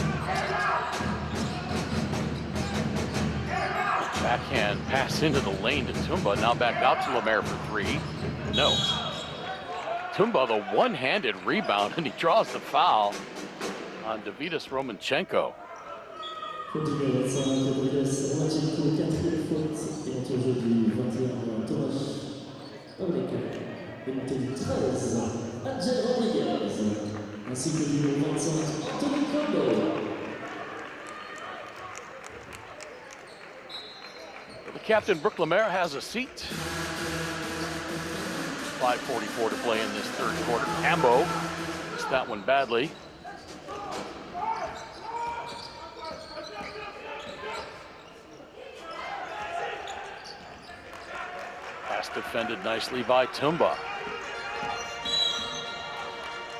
Backhand pass into the lane to Tumba. Now back out to Lemaire for 3. No. Tumba, the one-handed rebound, and he draws the foul on Davidas Romanchenko. Faute du numéro 25, Davidas Romachenko, quatrième faute. Et entre jeu du 21, Tomas Pavlek. Et montée du 13, Adjel Rodriguez. Ainsi que du numéro 25, Anthony Colbo. Captain Brooke Lemaire has a seat. 5:44 to play in this third quarter. Cambo missed that one badly. Pass defended nicely by Tumba.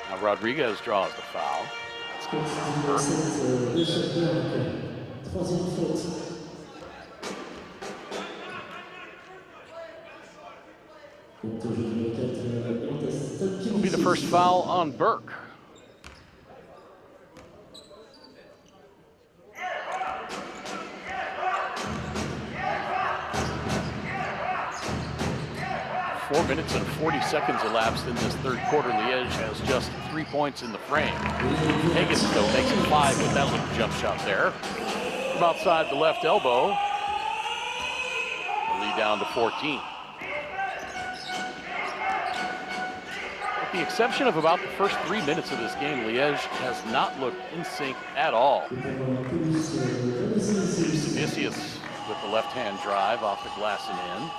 Now Rodriguez draws the foul. Troisième faute. Will be the first foul on Burke. Four minutes and 40 seconds elapsed in this third quarter. Liège has just 3 points in the frame. Higgins though makes it 5 with that little jump shot there. From outside the left elbow. The lead down to 14. With the exception of about the first 3 minutes of this game, Liège has not looked in sync at all. Vinicius with the left-hand drive off the glass and in.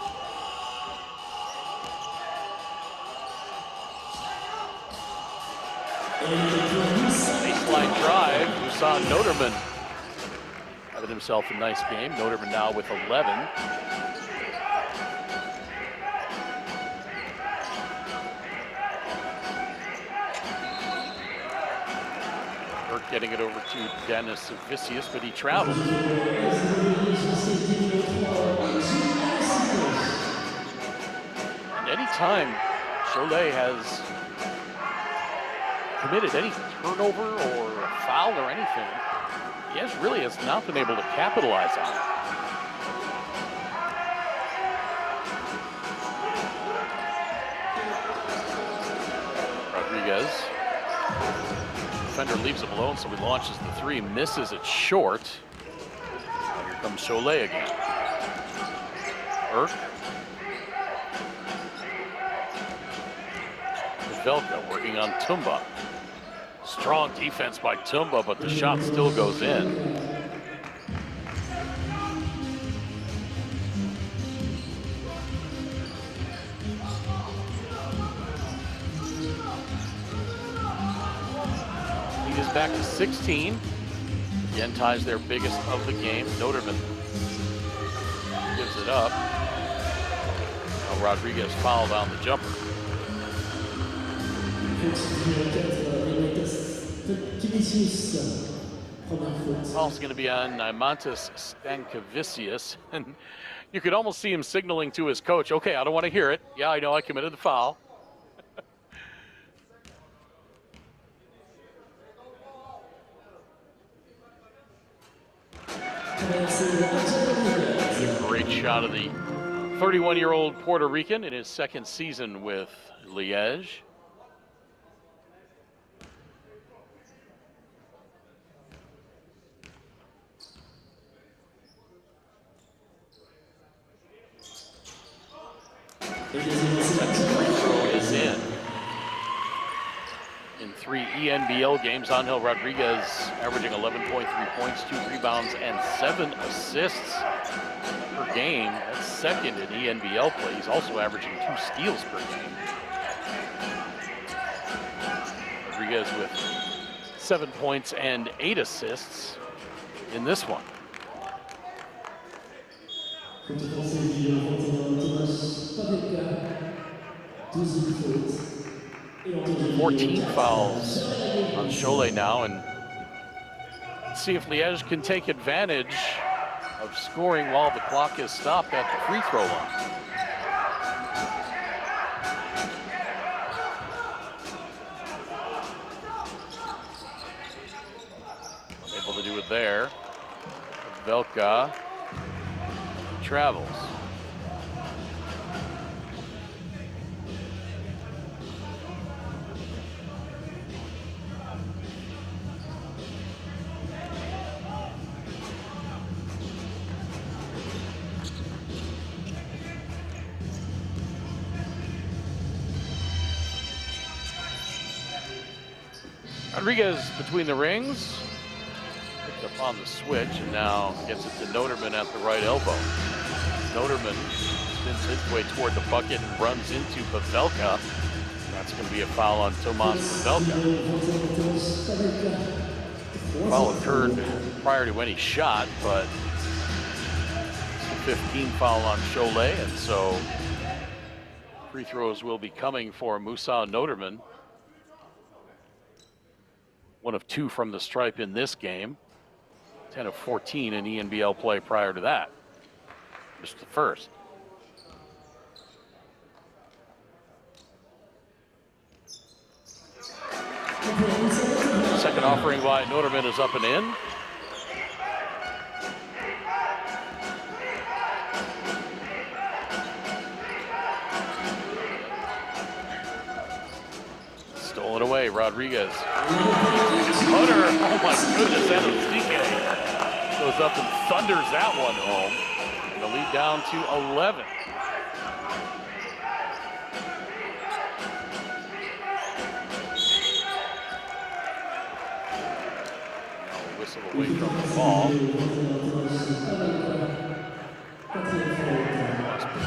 Baseline drive, Musa Noterman having himself a nice game. Noterman now with 11. Burke getting it over to Dennis Vicious, but he travels. And anytime Cholet has committed any turnover or a foul or anything, he really has not been able to capitalize on it. Rodriguez. Defender leaves him alone, so he launches the three, misses it short. Here comes Cholet again. Burke. Velka working on Tumba. Strong defense by Tumba, but the shot still goes in. Lead is back to 16. Again, ties their biggest of the game. Noterman gives it up. Now Rodriguez fouled on the jumper. Foul's going to be on Imantas Stankavicius, and you could almost see him signaling to his coach, okay, I don't want to hear it. Yeah, I know I committed the foul. A great shot of the 31-year-old Puerto Rican in his second season with Liège. Is in 3 ENBL games. Angel Rodriguez averaging 11.3 points, 2 rebounds, and 7 assists per game. That's second in ENBL play. He's also averaging 2 steals per game. Rodriguez with 7 points and 8 assists in this one. 14 fouls on Cholet now, and let's see if Liège can take advantage of scoring while the clock is stopped at the free throw line. Able to do it there. Velka travels. Rodriguez between the rings, picked up on the switch, and now gets it to Noterman at the right elbow. Noterman spins his way toward the bucket and runs into Pavelka. That's going to be a foul on Tomas Pavelka. Foul occurred prior to any shot, but it's a 15 foul on Cholet, and so free throws will be coming for Musa Noterman. 1 of 2 from the stripe in this game. 10 of 14 in ENBL play prior to that. Just the first. Second offering by Noterman is up and in. Stolen away, Rodriguez. Hunter, oh my goodness, Enrique goes up and thunders that one home. And the lead down to 11. Now a whistle away from the ball.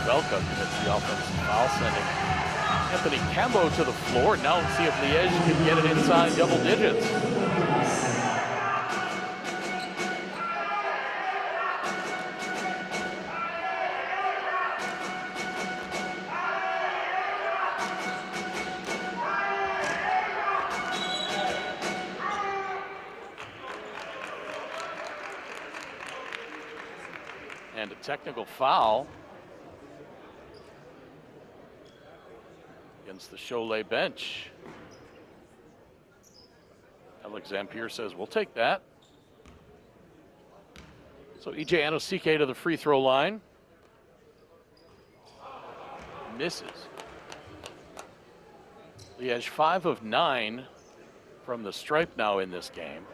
Pavelka commits the offensive foul, sending Anthony Cambo to the floor. Now let's see if Liège can get it inside double digits. And a technical foul against the Cholet bench. Alex Zampier says, we'll take that. So EJ Anosike to the free throw line. Misses. Liège 5 of 9 from the stripe now in this game.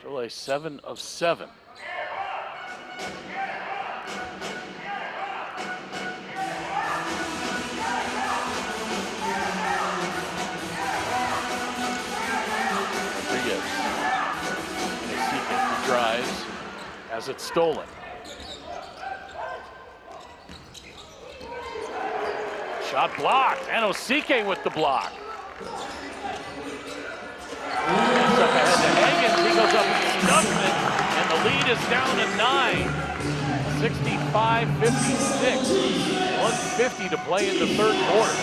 Cholet 7 of 7. Drives as it's stolen. Shot blocked. Anosike with the block. It's up ahead to Higgins. He goes up and stuffs it, and the lead is down to 9. 65-56. 1:50 to play in the third quarter.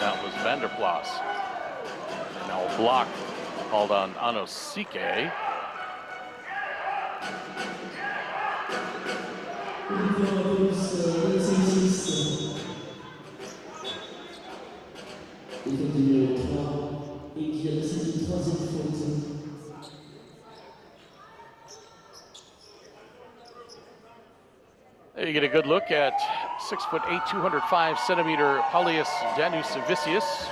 That was Vanderplas. And now a block called on Anosike. There you get a good look at 6'8", 205 centimeter Paulius Danusavicius.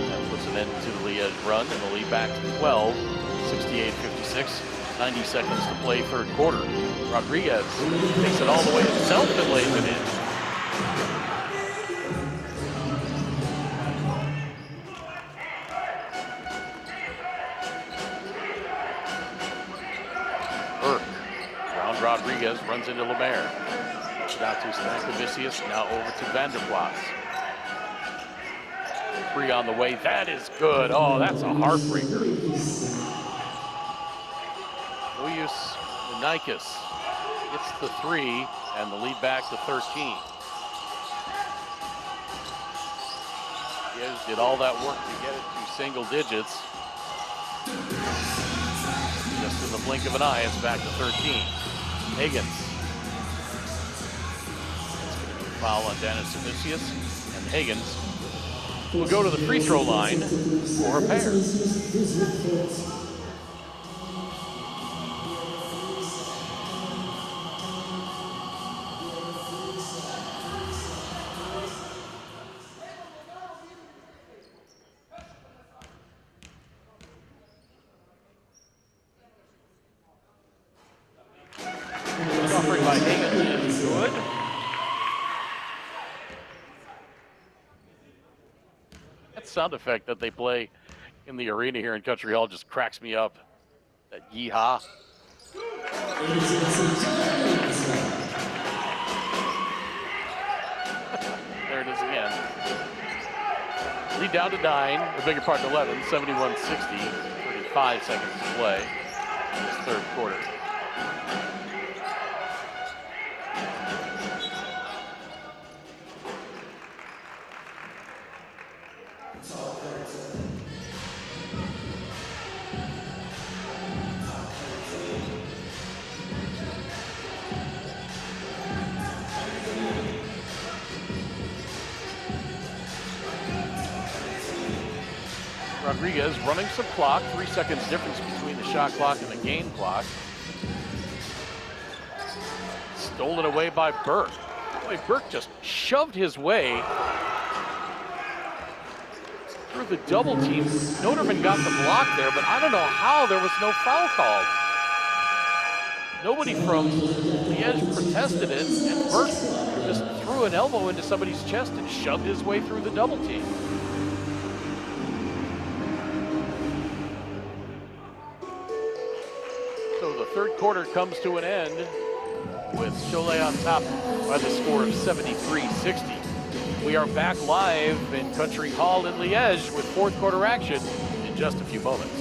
That puts an end to the Liège run, and the lead back to 12, 68-56. 90 seconds to play third quarter. Rodriguez takes it all the way himself and lays it in. Rodriguez runs into Lemaire. Now to Stankovic, now over to Vanderplas. 3 on the way, that is good. Oh, that's a heartbreaker. Luis Nikis gets the 3 and the lead back to 13. Liège did all that work to get it to single digits. Just in the blink of an eye, it's back to 13. Higgins. Foul on Danusavicius, and Higgins will go to the free throw line for a pair. Offering by Higgins is good. That sound effect that they play in the arena here in Country Hall just cracks me up. That yeehaw. There it is again. Lead down to 9, or bigger part 11, 71-60. 35 seconds to play in this third quarter. Rodriguez running some clock, 3 seconds difference between the shot clock and the game clock. Stolen away by Burke. Boy, Burke just shoved his way through the double team. Noterman got the block there, but I don't know how there was no foul called. Nobody from Liège protested it, and Burke just threw threw an elbow into somebody's chest and shoved his way through the double team. So the third quarter comes to an end with Cholet on top by the score of 73-60. We are back live in Country Hall in Liège with fourth quarter action in just a few moments.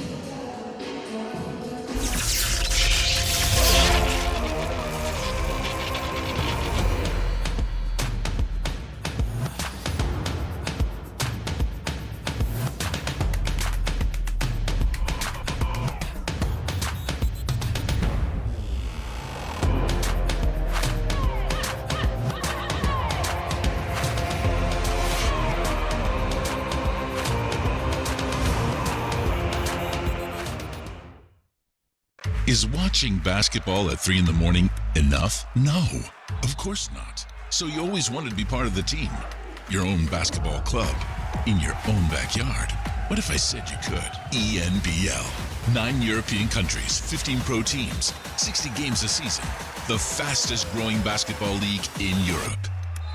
Is watching basketball at 3 in the morning enough? No, of course not. So you always wanted to be part of the team, your own basketball club, in your own backyard. What if I said you could? ENBL. 9 European countries, 15 pro teams, 60 games a season. The fastest growing basketball league in Europe.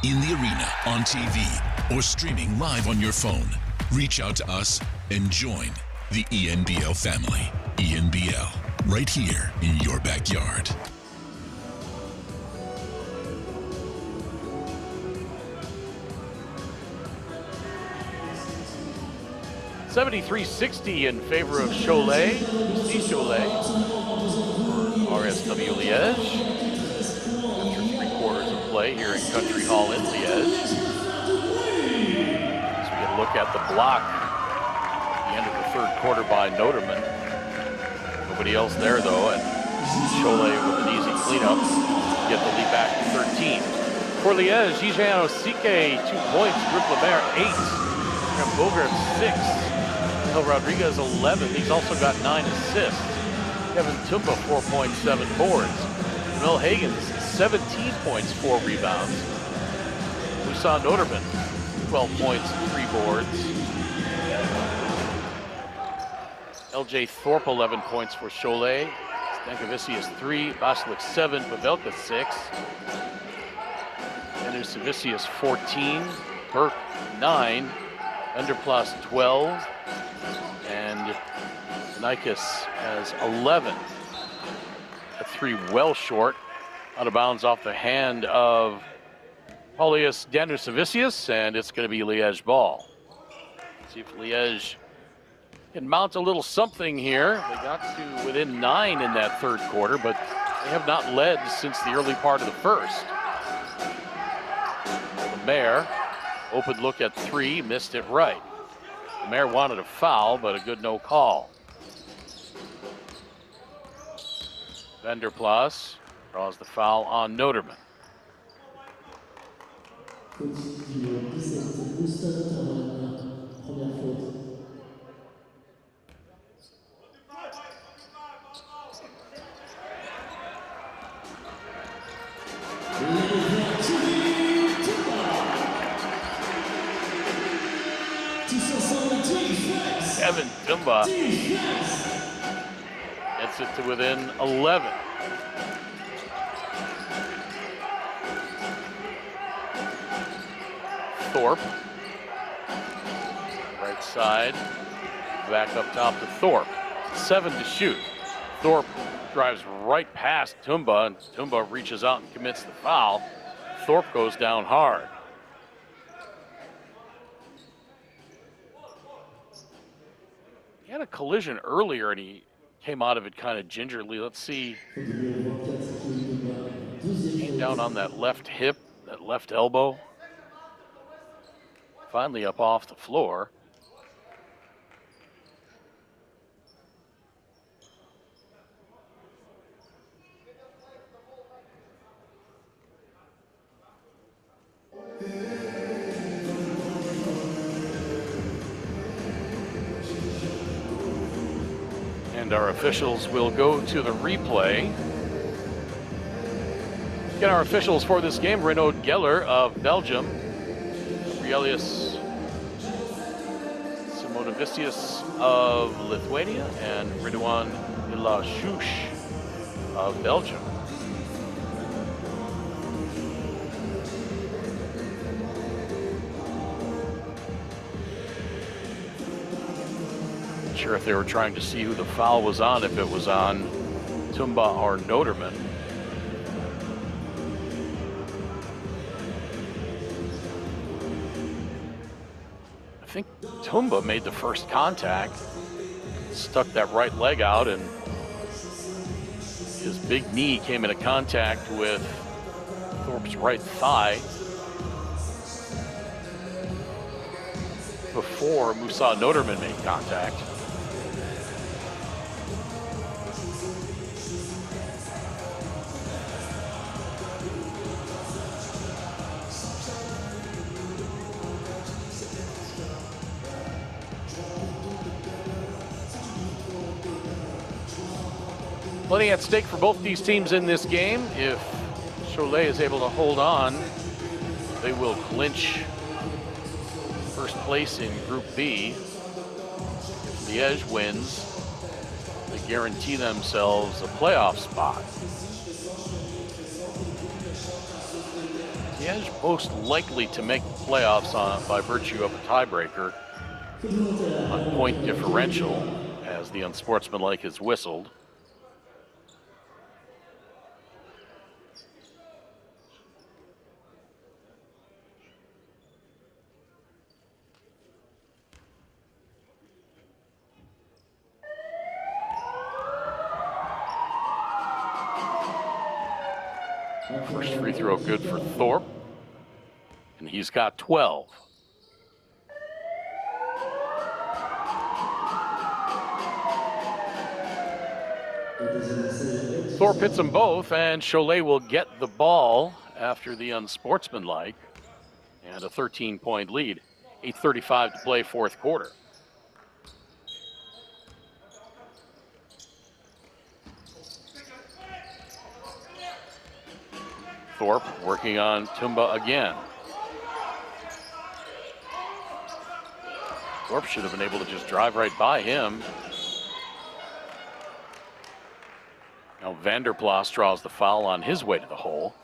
In the arena, on TV, or streaming live on your phone. Reach out to us and join the ENBL family. ENBL. Right here in your backyard. $73-60 in favor of Cholet. Cholet. RSW Liège. After 3 quarters of play here in Country Hall in Liège. As we get a look at the block at the end of the third quarter by Noterman. Nobody else there though, and Cholet with an easy cleanup to get the lead back to 13. For Liège, Gigiano Sike, 2 points, Grip Lemaire 8, Bogart 6, Hill Rodriguez 11. He's also got 9 assists. Kevin Tumba 4 points, 7 boards. Mel Hagens 17 points, 4 rebounds. We saw Noterman 12 points, 3 boards. LJ Thorpe 11 points for Cholet. Stankavicius 3, Baslik 7, Pavelka 6. Janusavicius 14, Burke 9, Underplus 12, and Nikis has 11. A 3 well short, out of bounds off the hand of Paulius Janusavicius, and it's going to be Liège ball. See if Liège can mount a little something here. They got to within 9 in that third quarter, but they have not led since the early part of the first. Lemaire, open look at 3, missed it right. Lemaire wanted a foul, but a good no call. Vanderplas draws the foul on Noterman. Kevin Tumba gets it to within 11. Thorpe, right side, back up top to Thorpe. 7 to shoot. Thorpe drives right past Tumba, and Tumba reaches out and commits the foul. Thorpe goes down hard. He had a collision earlier and he came out of it kind of gingerly. Let's see. Came down on that left hip, that left elbow. Finally up off the floor. And our officials will go to the replay. Again, our officials for this game, Renaud Geller of Belgium, Gabrielius Simonovicius of Lithuania, and Ridwan Ilashouch of Belgium. Not sure if they were trying to see who the foul was on, if it was on Tumba or Noterman. I think Tumba made the first contact, stuck that right leg out, and his big knee came into contact with Thorpe's right thigh before Musa Noterman made contact. Plenty at stake for both these teams in this game. If Cholet is able to hold on, they will clinch first place in Group B. If Liège wins, they guarantee themselves a playoff spot. Liège most likely to make the playoffs by virtue of a tiebreaker on point differential, as the unsportsmanlike is whistled. First free throw good for Thorpe, and he's got 12. Thorpe hits them both, and Cholet will get the ball after the unsportsmanlike, and a 13-point lead. 8:35 to play, fourth quarter. Thorpe working on Tumba again. Thorpe should have been able to just drive right by him. Now Vanderplas draws the foul on his way to the hole.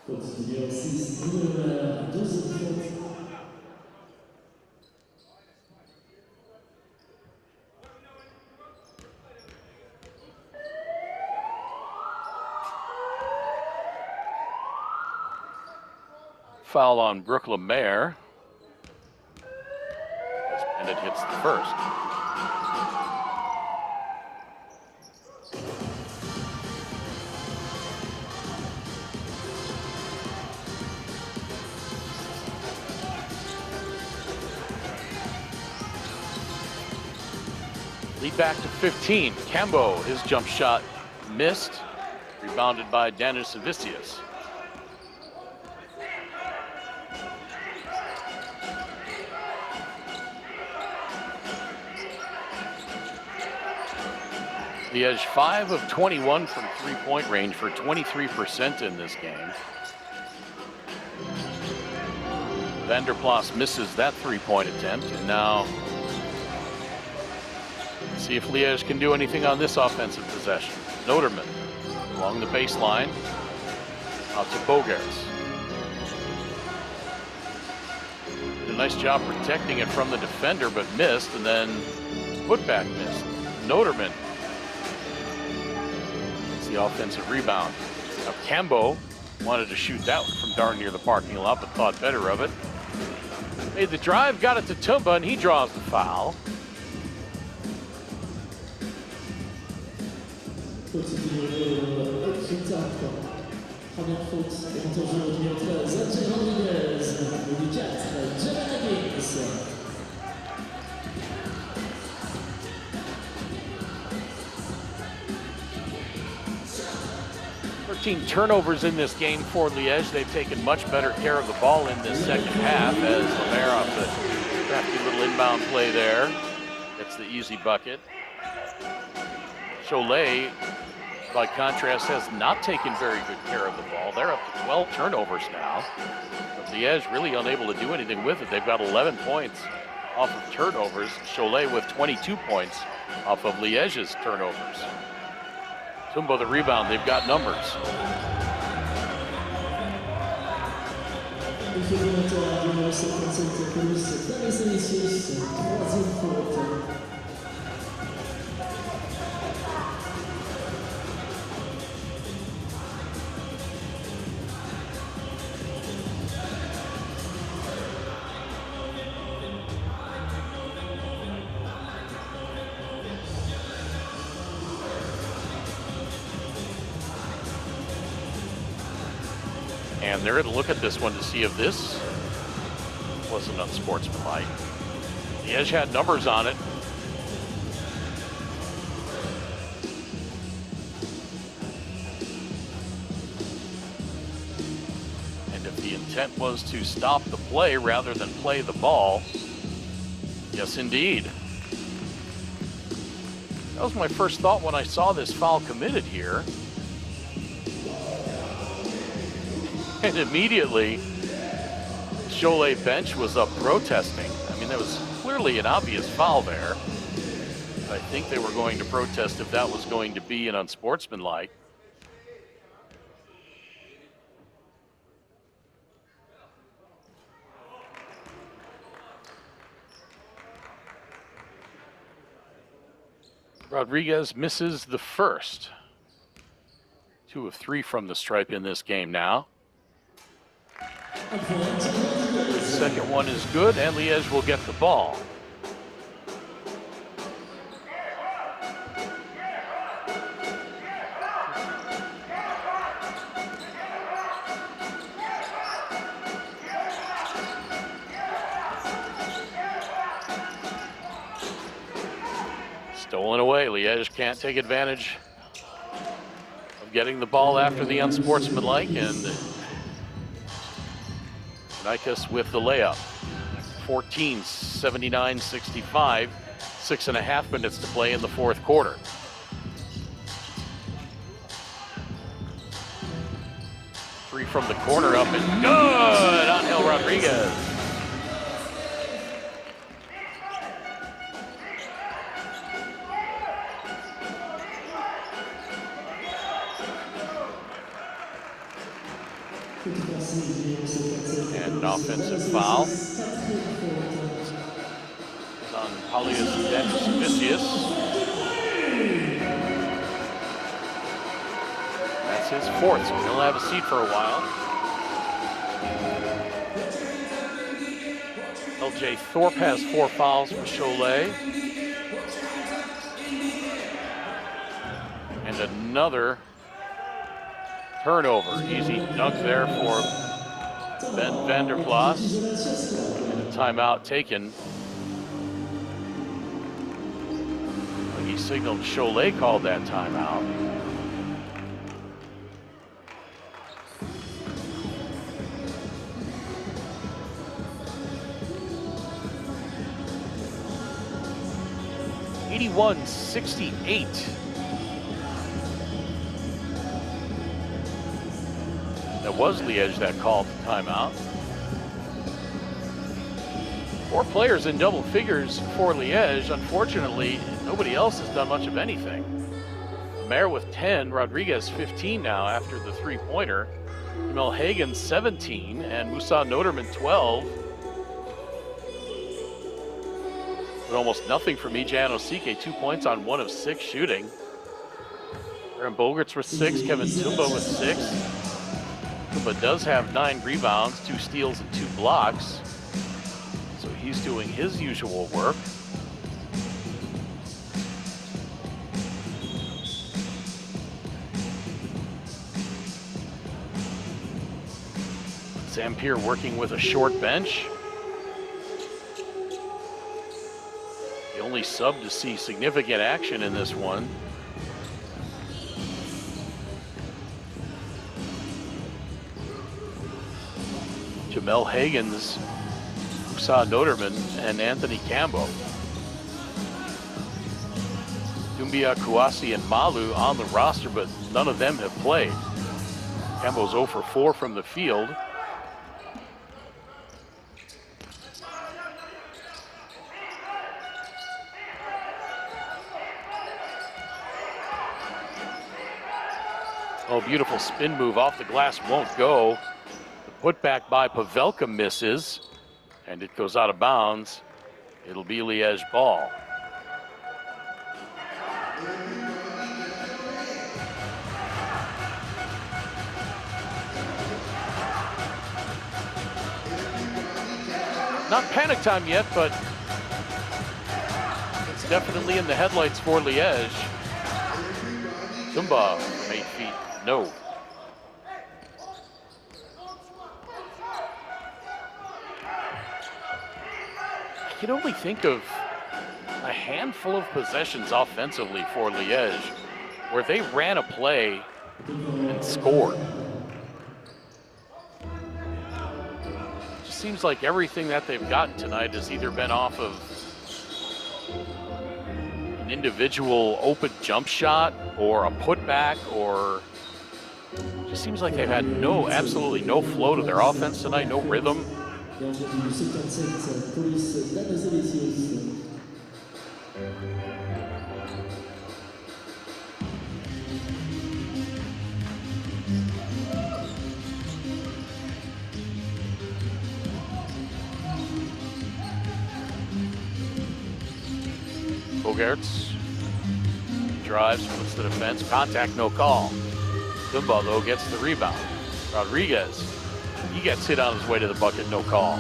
Foul on Brooke Lemaire, and it hits the first. Lead back to 15. Cambo, his jump shot missed, rebounded by Danis Avicius. Liège 5 of 21 from three-point range for 23% in this game. Vanderplas misses that three-point attempt, and now see if Liège can do anything on this offensive possession. Noterman along the baseline, out to Bogarts. Did a nice job protecting it from the defender, but missed, and then putback missed. Noterman the offensive rebound. Now Cambo wanted to shoot that one from darn near the parking lot, but thought better of it. Made the drive, got it to Tumba, and he draws the foul. Première faute est aujourd'hui entre Zadje Rodriguez et du 4, Javanagis. 13 turnovers in this game for Liège. They've taken much better care of the ball in this second half, as Lemaire off the crafty little inbound play there gets the easy bucket. Cholet, by contrast, has not taken very good care of the ball. They're up to 12 turnovers now. But Liège really unable to do anything with it. They've got 11 points off of turnovers. Cholet with 22 points off of Liège's turnovers. Tumba the rebound, they've got numbers. And they're going to look at this one to see if this wasn't unsportsmanlike. Liège had numbers on it. And if the intent was to stop the play rather than play the ball, yes, indeed. That was my first thought when I saw this foul committed here. And immediately, SIAULIai bench was up protesting. I mean, there was clearly an obvious foul there. I think they were going to protest if that was going to be an unsportsmanlike. Rodriguez misses the first. 2 of 3 from the stripe in this game now. The second one is good, and Liège will get the ball. Stolen away. Liège can't take advantage of getting the ball after the unsportsmanlike, and Nykus with the layup. 14-79-65. 6.5 minutes to play in the fourth quarter. Three from the corner up and good! Angel Rodriguez. And an offensive foul. It's on Paulius Vicious. That's his fourth, so he'll have a seat for a while. LJ Thorpe has 4 fouls for SIAULIai. And another turnover. Easy dunk there for Ben Vanderplas. And a timeout taken. He signaled SIAULIai called that timeout. (81-68). That was Liège that called the timeout. 4 players in double figures for Liège. Unfortunately, nobody else has done much of anything. Mayer with 10, Rodriguez 15 now after the 3-pointer. Jamel Hagan 17 and Moussa Noterman 12. But almost nothing from Ejan Osike, 2 points on 1 of 6 shooting. Aaron Bogerts with 6, Kevin Tumba with 6. Tumba does have 9 rebounds, 2 steals and 2 blocks. So he's doing his usual work. Zampier working with a short bench. The only sub to see significant action in this one. Jamel Hagan's, Moussa Noterman, and Anthony Cambo. Dumbia, Kouassi, and Malu on the roster, but none of them have played. Cambo's 0 for 4 from the field. Oh, beautiful spin move off the glass, won't go. The putback by Pavelka misses, and it goes out of bounds. It'll be Liège ball. Not panic time yet, but it's definitely in the headlights for Liège. Tumba from 8 feet, no. can only think of a handful of possessions offensively for Liège where they ran a play and scored. Just seems like everything that they've gotten tonight has either been off of an individual open jump shot or a putback, or just seems like they've had absolutely no flow to their offense tonight, no rhythm. Et en fait, du 57, police Dames et Messieurs. Bogaerts drives, puts the defense, contact, no call. Tumba, though, gets the rebound. Rodriguez, he gets hit on his way to the bucket, no call.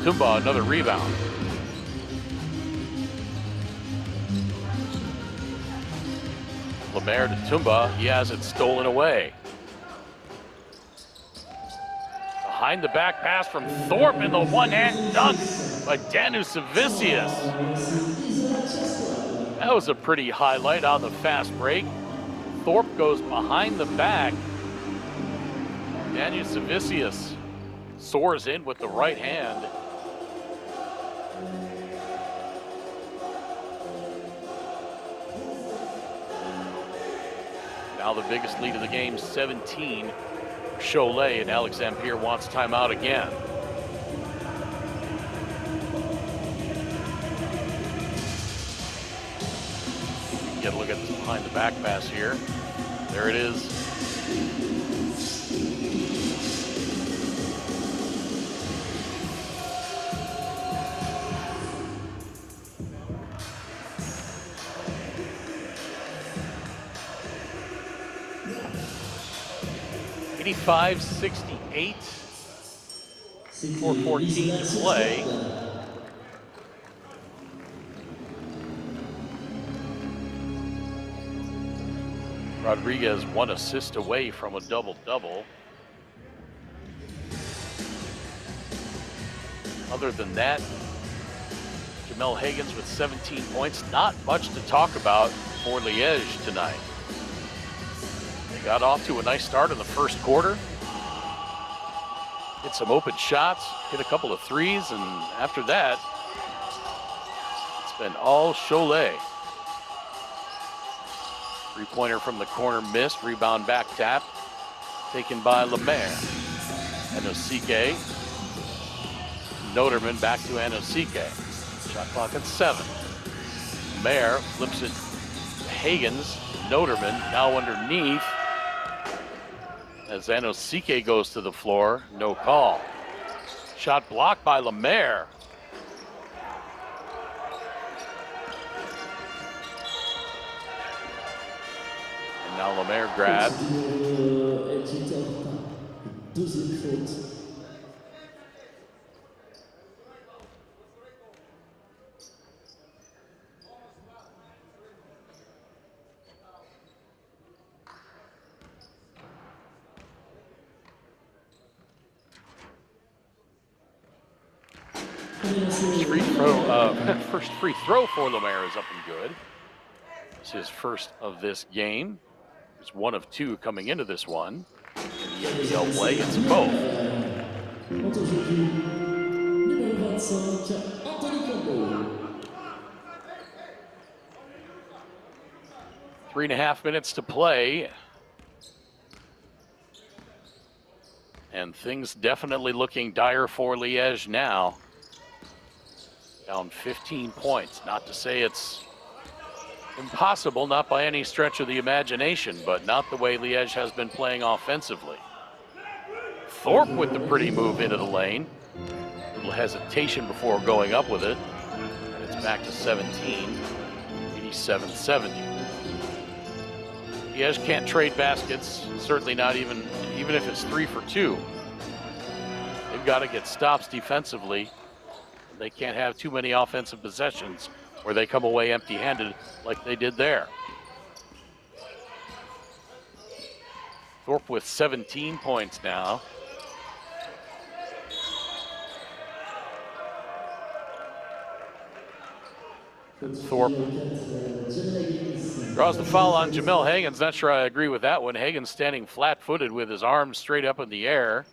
Tumba, another rebound. Lemaire to Tumba, he has it stolen away. Behind the back pass from Thorpe, and the one-hand dunk by Danu Savicius. That was a pretty highlight on the fast break. Thorpe goes behind the back. Danu Savicius soars in with the right hand. Now the biggest lead of the game, 17. Cholet, and Alex Zampier wants timeout again. Get a look at this behind the back pass here. There it is. $85-68. 4:14 to play. Rodriguez 1 assist away from a double-double. Other than that, Jamel Higgins with 17 points. Not much to talk about for Liège tonight. They got off to a nice start in the first quarter. Hit some open shots, hit a couple of threes, and after that, it's been all Cholet. Three-pointer from the corner missed, rebound back tap, taken by Lemaire. Anosike. Noterman back to Anosike. Shot clock at 7. Lemaire flips it to Higgins. Noterman now underneath. As Anosike goes to the floor, no call. Shot blocked by Lemaire. And now Lemaire grabbed. Deuxième faute. First free throw for Lemaire is up and good. It's his first of this game. It's one of two coming into this one. In the ENBL play, it's both. 3.5 minutes to play. And things definitely looking dire for Liège now. Down 15 points. Not to say it's impossible, not by any stretch of the imagination, but not the way Liège has been playing offensively. Thorpe with the pretty move into the lane. A little hesitation before going up with it. And it's back to 17, 87-70. Liège can't trade baskets, certainly not even if it's 3 for 2. They've got to get stops defensively. They can't have too many offensive possessions where they come away empty-handed like they did there. Thorpe with 17 points now. And Thorpe draws the foul on Jamel Hagens. Not sure I agree with that one. Hagens standing flat-footed with his arms straight up in the air.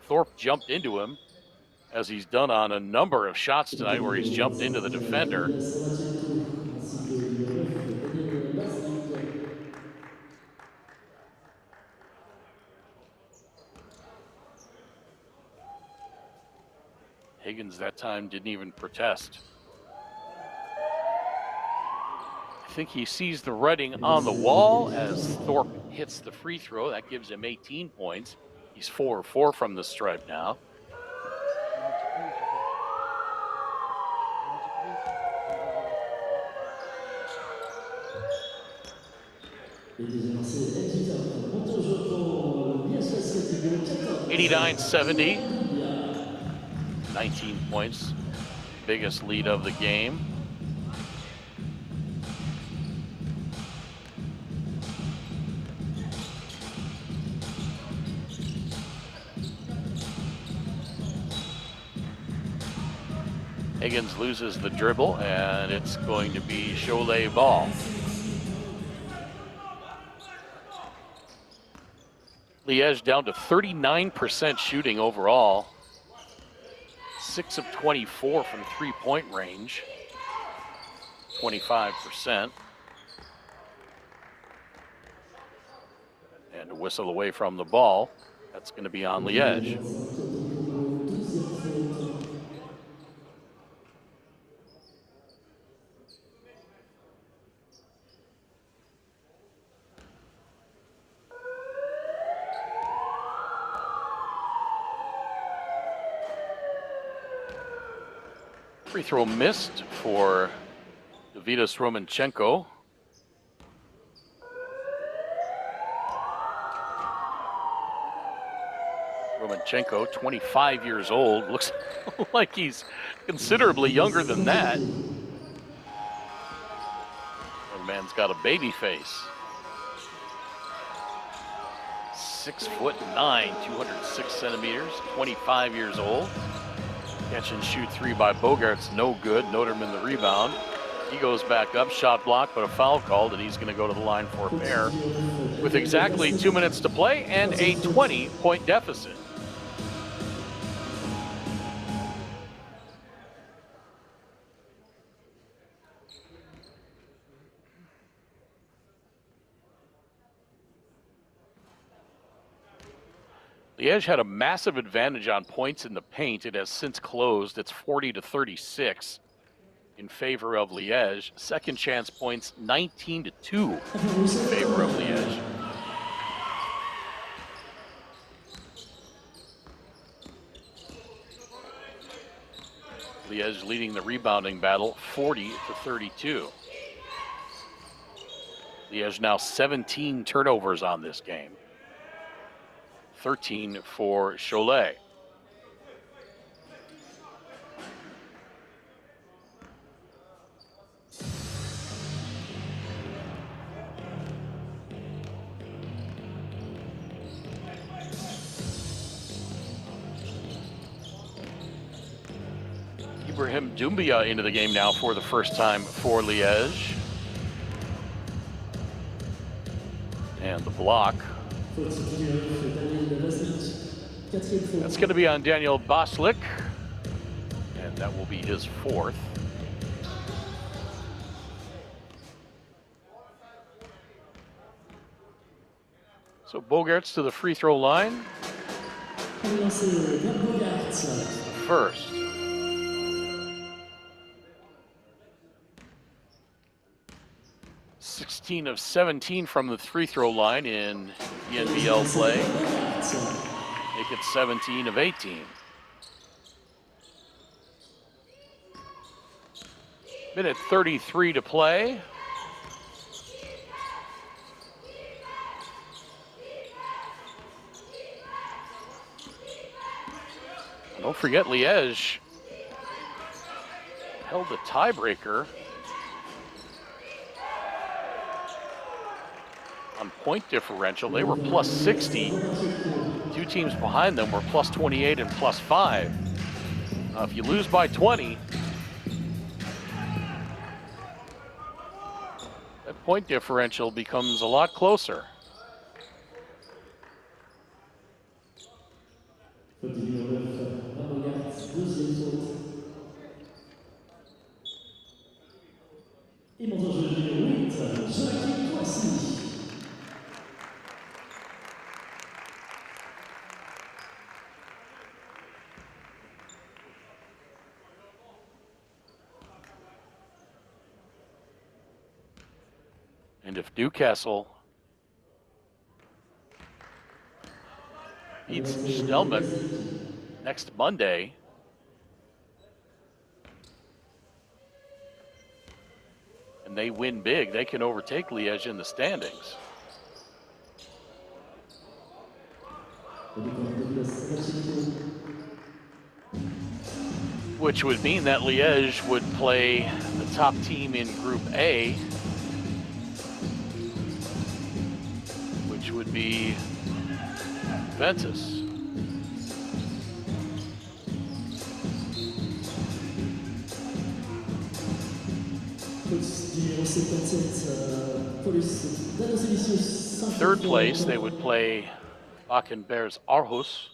Thorpe jumped into him, as he's done on a number of shots tonight where he's jumped into the defender. Hagens that time didn't even protest. I think he sees the writing on the wall as Thorpe hits the free throw. That gives him 18 points. He's 4-4 from the stripe now. (89-70). 19 points, biggest lead of the game. Hagens loses the dribble, and it's going to be Siaulai ball. Liège down to 39% shooting overall. 6 of 24 from three-point range, 25%. And a whistle away from the ball. That's going to be on Liège. Free throw missed for Davidas Romanchenko. Romanchenko, 25 years old, looks like he's considerably younger than that. The man's got a baby face. 6'9", 206 centimeters, 25 years old. Catch and shoot three by Bogart's no good. Noterman the rebound. He goes back up, shot blocked, but a foul called, and he's going to go to the line for a pair with exactly 2 minutes to play and a 20-point deficit. Liège had a massive advantage on points in the paint. It has since closed. It's 40-36 in favor of Liège. Second chance points, 19-2 in favor of Liège. Liège leading the rebounding battle, 40-32. Liège now 17 turnovers on this game. 13 for Siaulai. Ibrahim Doumbia into the game now for the first time for Liège. And the block. That's going to be on Daniel Baslik, and that will be his fourth. So Bogarts to the free throw line. First. (16 of 17 from the free throw line in ENBL play. Make it 17 of 18. Minute 33 to play. And don't forget, Liège held the tiebreaker on point differential. They were plus 60. Two teams behind them were plus 28 and plus 5. If you lose by 20, point differential becomes a lot closer. Faute du numéro 9, Bogart, deuxième faute. Et monte en jeu le numéro 8, Joachim Poissy. And if Newcastle beats Stelman next Monday, and they win big, they can overtake Liège in the standings. Which would mean that Liège would play the top team in Group A, which would be Juventus. Third place, they would play Aachen Bears Aarhus.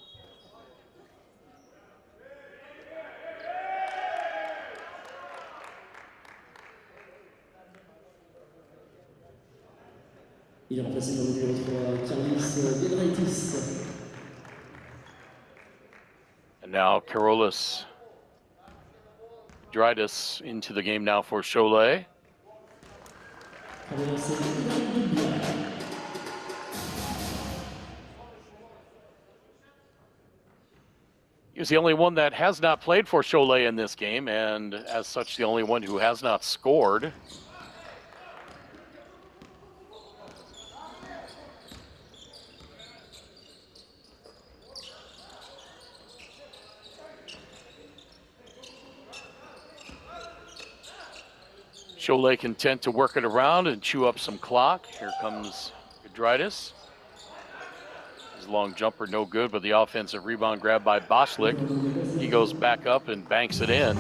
Il est remplacé par le numéro 3, Carlis Giedraitis. And now Carolus Dridus into the game now for Cholet. He was the only one that has not played for Cholet in this game, and as such, the only one who has not scored. Cholet content to work it around and chew up some clock. Here comes Giedraitis. His long jumper no good, but the offensive rebound grabbed by Boschlik. He goes back up and banks it in.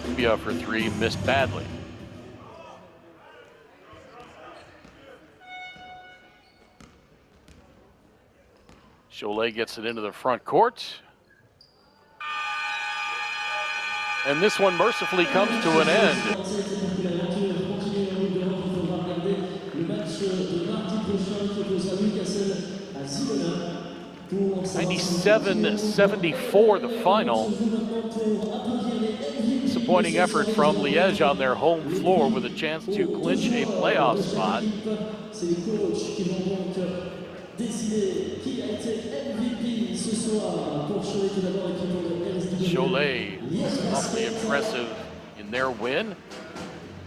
Rubia for three, missed badly. Cholet gets it into the front court. And this one mercifully comes to an end. 97-74 the final. Disappointing effort from Liège on their home floor with a chance to clinch a playoff spot. Cholet, awfully impressive in their win.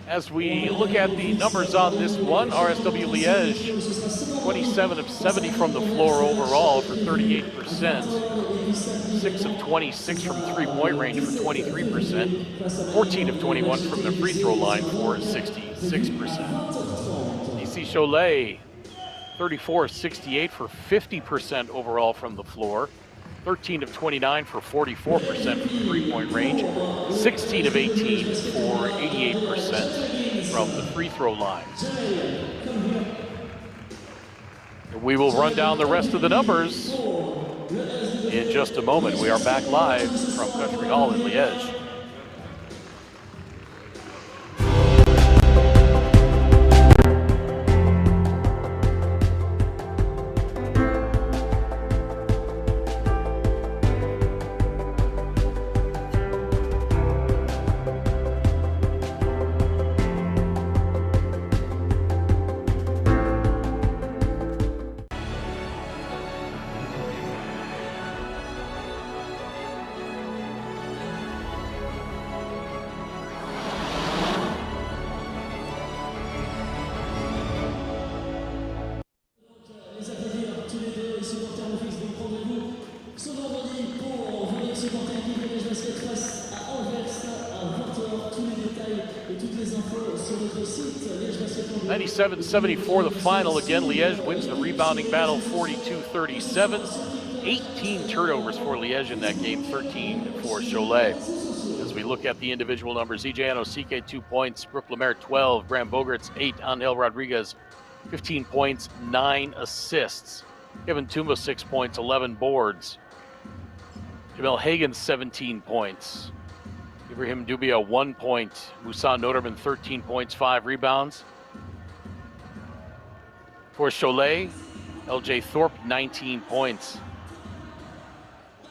As we look at the numbers on this one, RSW Liège, 27 of 70 from the floor overall for 38%, 6 of 26 from three-point range for 23%, 14 of 21 from the free throw line for 66%. DC Cholet, 34 of 68 for 50% overall from the floor, 13 of 29 for 44% from three-point range, 16 of 18 for 88% from the free throw line. We will run down the rest of the numbers in just a moment. We are back live from Country Hall in Liège. 97-74 the final. Again, Liège wins the rebounding battle 42-37. 18 turnovers for Liège in that game, 13 for Cholet. As we look at the individual numbers, EJ Anosike, 2 points, Brooke Lemaire, 12, Graham Bogarts, 8, Angel Rodriguez, 15 points, 9 assists. Kevin Tumba, 6 points, 11 boards. Jamel Hagan, 17 points. Ibrahim Dubia, 1 point. Moussa Noderman, 13 points, 5 rebounds. For Cholet, LJ Thorpe, 19 points.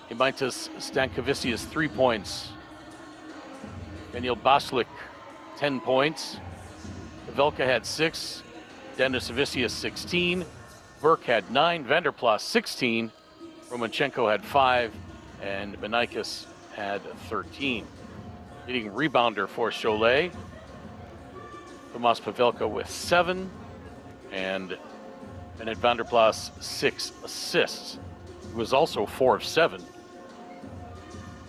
Imaitis Stankavicius, 3 points. Daniel Baslik, 10 points. Velka had 6. Dennis Avicius, 16. Burke had 9. Vanderplas, 16. Romanchenko had 5. And Benikis had 13. Leading rebounder for Cholet, Tomas Pavelka with 7. And Bennett Vanderplas, 6 assists. He was also 4 of 7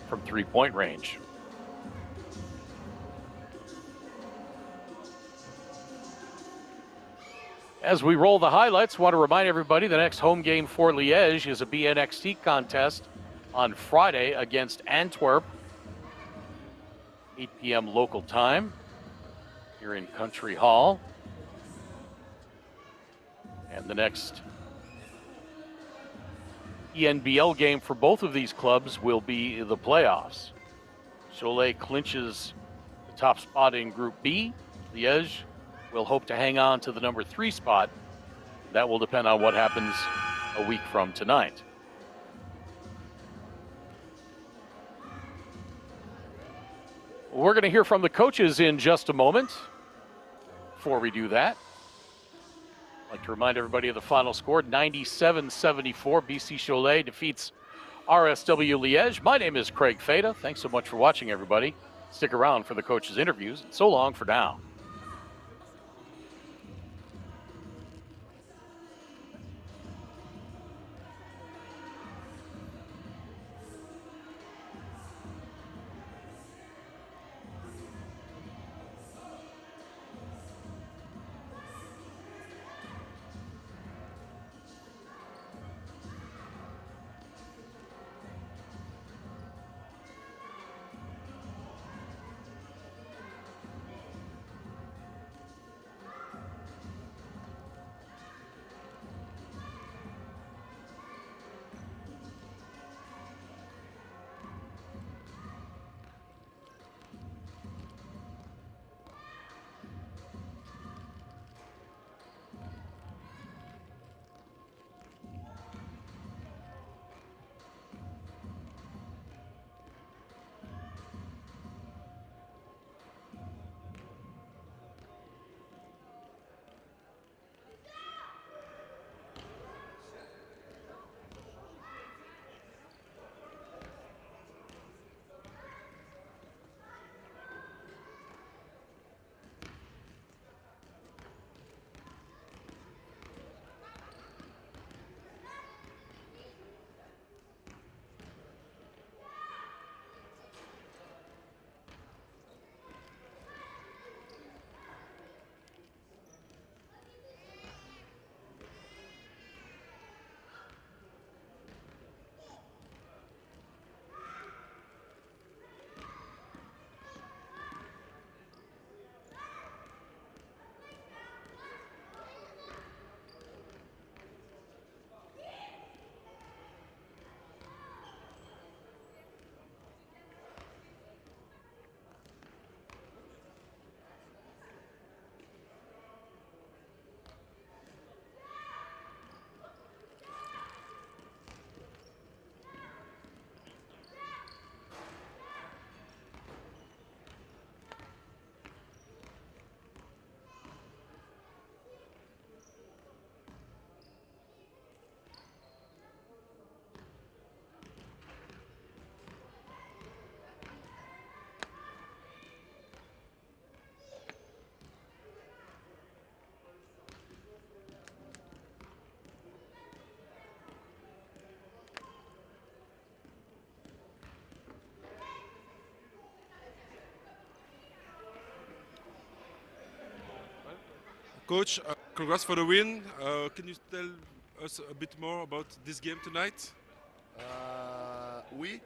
from 3-point range. As we roll the highlights, want to remind everybody the next home game for Liège is a BNXT contest on Friday against Antwerp, 8 p.m. local time here in Country Hall. And the next ENBL game for both of these clubs will be the playoffs. Cholet clinches the top spot in Group B. Liège will hope to hang on to the number 3 spot. That will depend on what happens a week from tonight. We're going to hear from the coaches in just a moment. Before we do that, I'd like to remind everybody of the final score. 97-74, BC Cholet defeats RSW Liège. My name is Craig Feda. Thanks so much for watching, everybody. Stick around for the coaches' interviews. So long for now. Coach, congrats for the win. Can you tell us a bit more about this game tonight? Oui.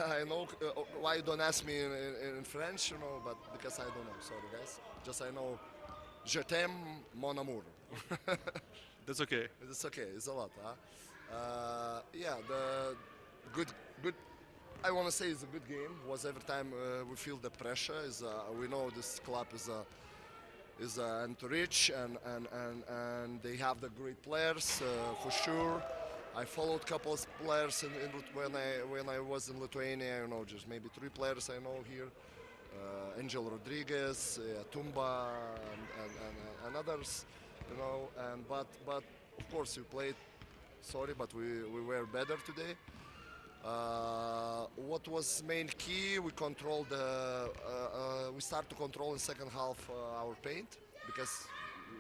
I know why you don't ask me in French, you know, but because I don't know. Sorry, guys. Just I know, je t'aime, mon amour. That's okay. It's okay. It's a lot, huh? Yeah, the good. I want to say it's a good game. Was every time we feel the pressure. We know this club is rich and they have the great players for sure. I followed a couple of players when I was in Lithuania. You know, just maybe 3 players I know here: Angel Rodriguez, Tumba, and others. You know, but of course we played. Sorry, but we were better today. What was main key? We controlled we start to control in second half our paint, because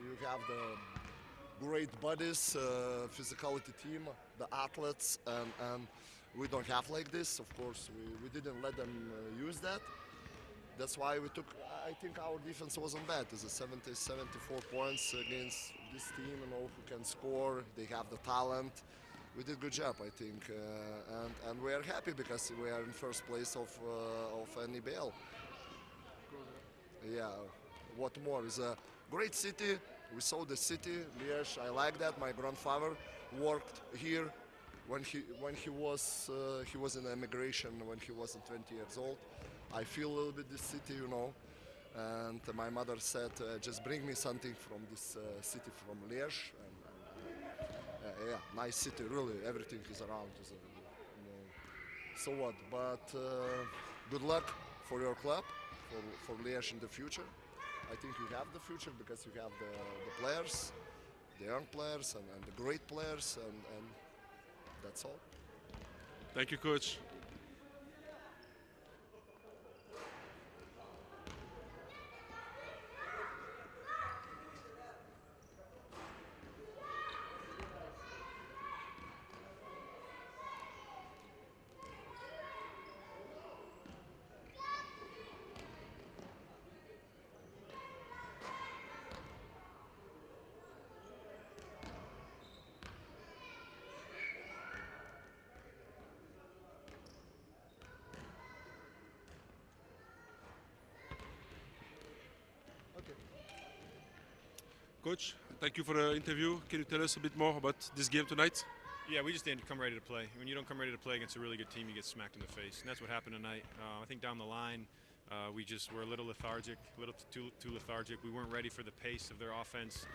you have the great bodies, physicality team, the athletes, and we don't have like this. Of course, we didn't let them use that. That's why we took. I think our defense wasn't bad. It's a 74 points against this team, you know, who can score. They have the talent. We did a good job, I think, and we are happy because we are in first place of ENBL. Yeah, what more? It's a great city. We saw the city, Liège. I like that. My grandfather worked here when he was in immigration when he was 20 years old. I feel a little bit this city, you know. And my mother said, just bring me something from this city, from Liège. Yeah, nice city, really. Everything is around. You know. So what? But good luck for your club, for Liège in the future. I think you have the future because you have the players, the young players, and the great players, and that's all. Thank you, Coach. Coach, thank you for the interview. Can you tell us a bit more about this game tonight? Yeah, we just didn't come ready to play. When you don't come ready to play against a really good team, you get smacked in the face, and that's what happened tonight. I think down the line, we just were a little lethargic, a little too lethargic. We weren't ready for the pace of their offense.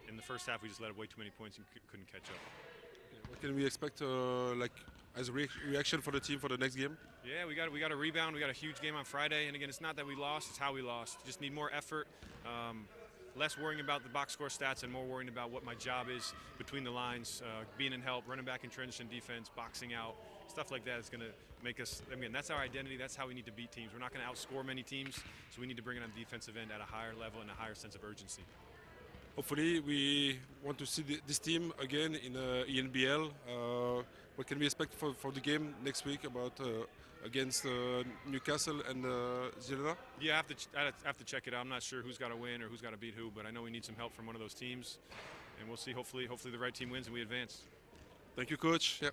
In the first half, we just let up way too many points and couldn't catch up. What can we expect, like, as a reaction for the team for the next game? Yeah, we got a rebound. We got a huge game on Friday, and again, it's not that we lost; it's how we lost. Just need more effort. Less worrying about the box score stats and more worrying about what my job is between the lines, being in help, running back in transition defense, boxing out, stuff like that is going to make us, again, that's our identity, that's how we need to beat teams. We're not going to outscore many teams, so we need to bring it on the defensive end at a higher level and a higher sense of urgency. Hopefully, we want to see this team again in ENBL. What can we expect for the game next week against Newcastle and Girona? Yeah, I have to check it out. I'm not sure who's got to win or who's got to beat who, but I know we need some help from one of those teams, and we'll see. Hopefully the right team wins and we advance. Thank you, Coach. Yeah.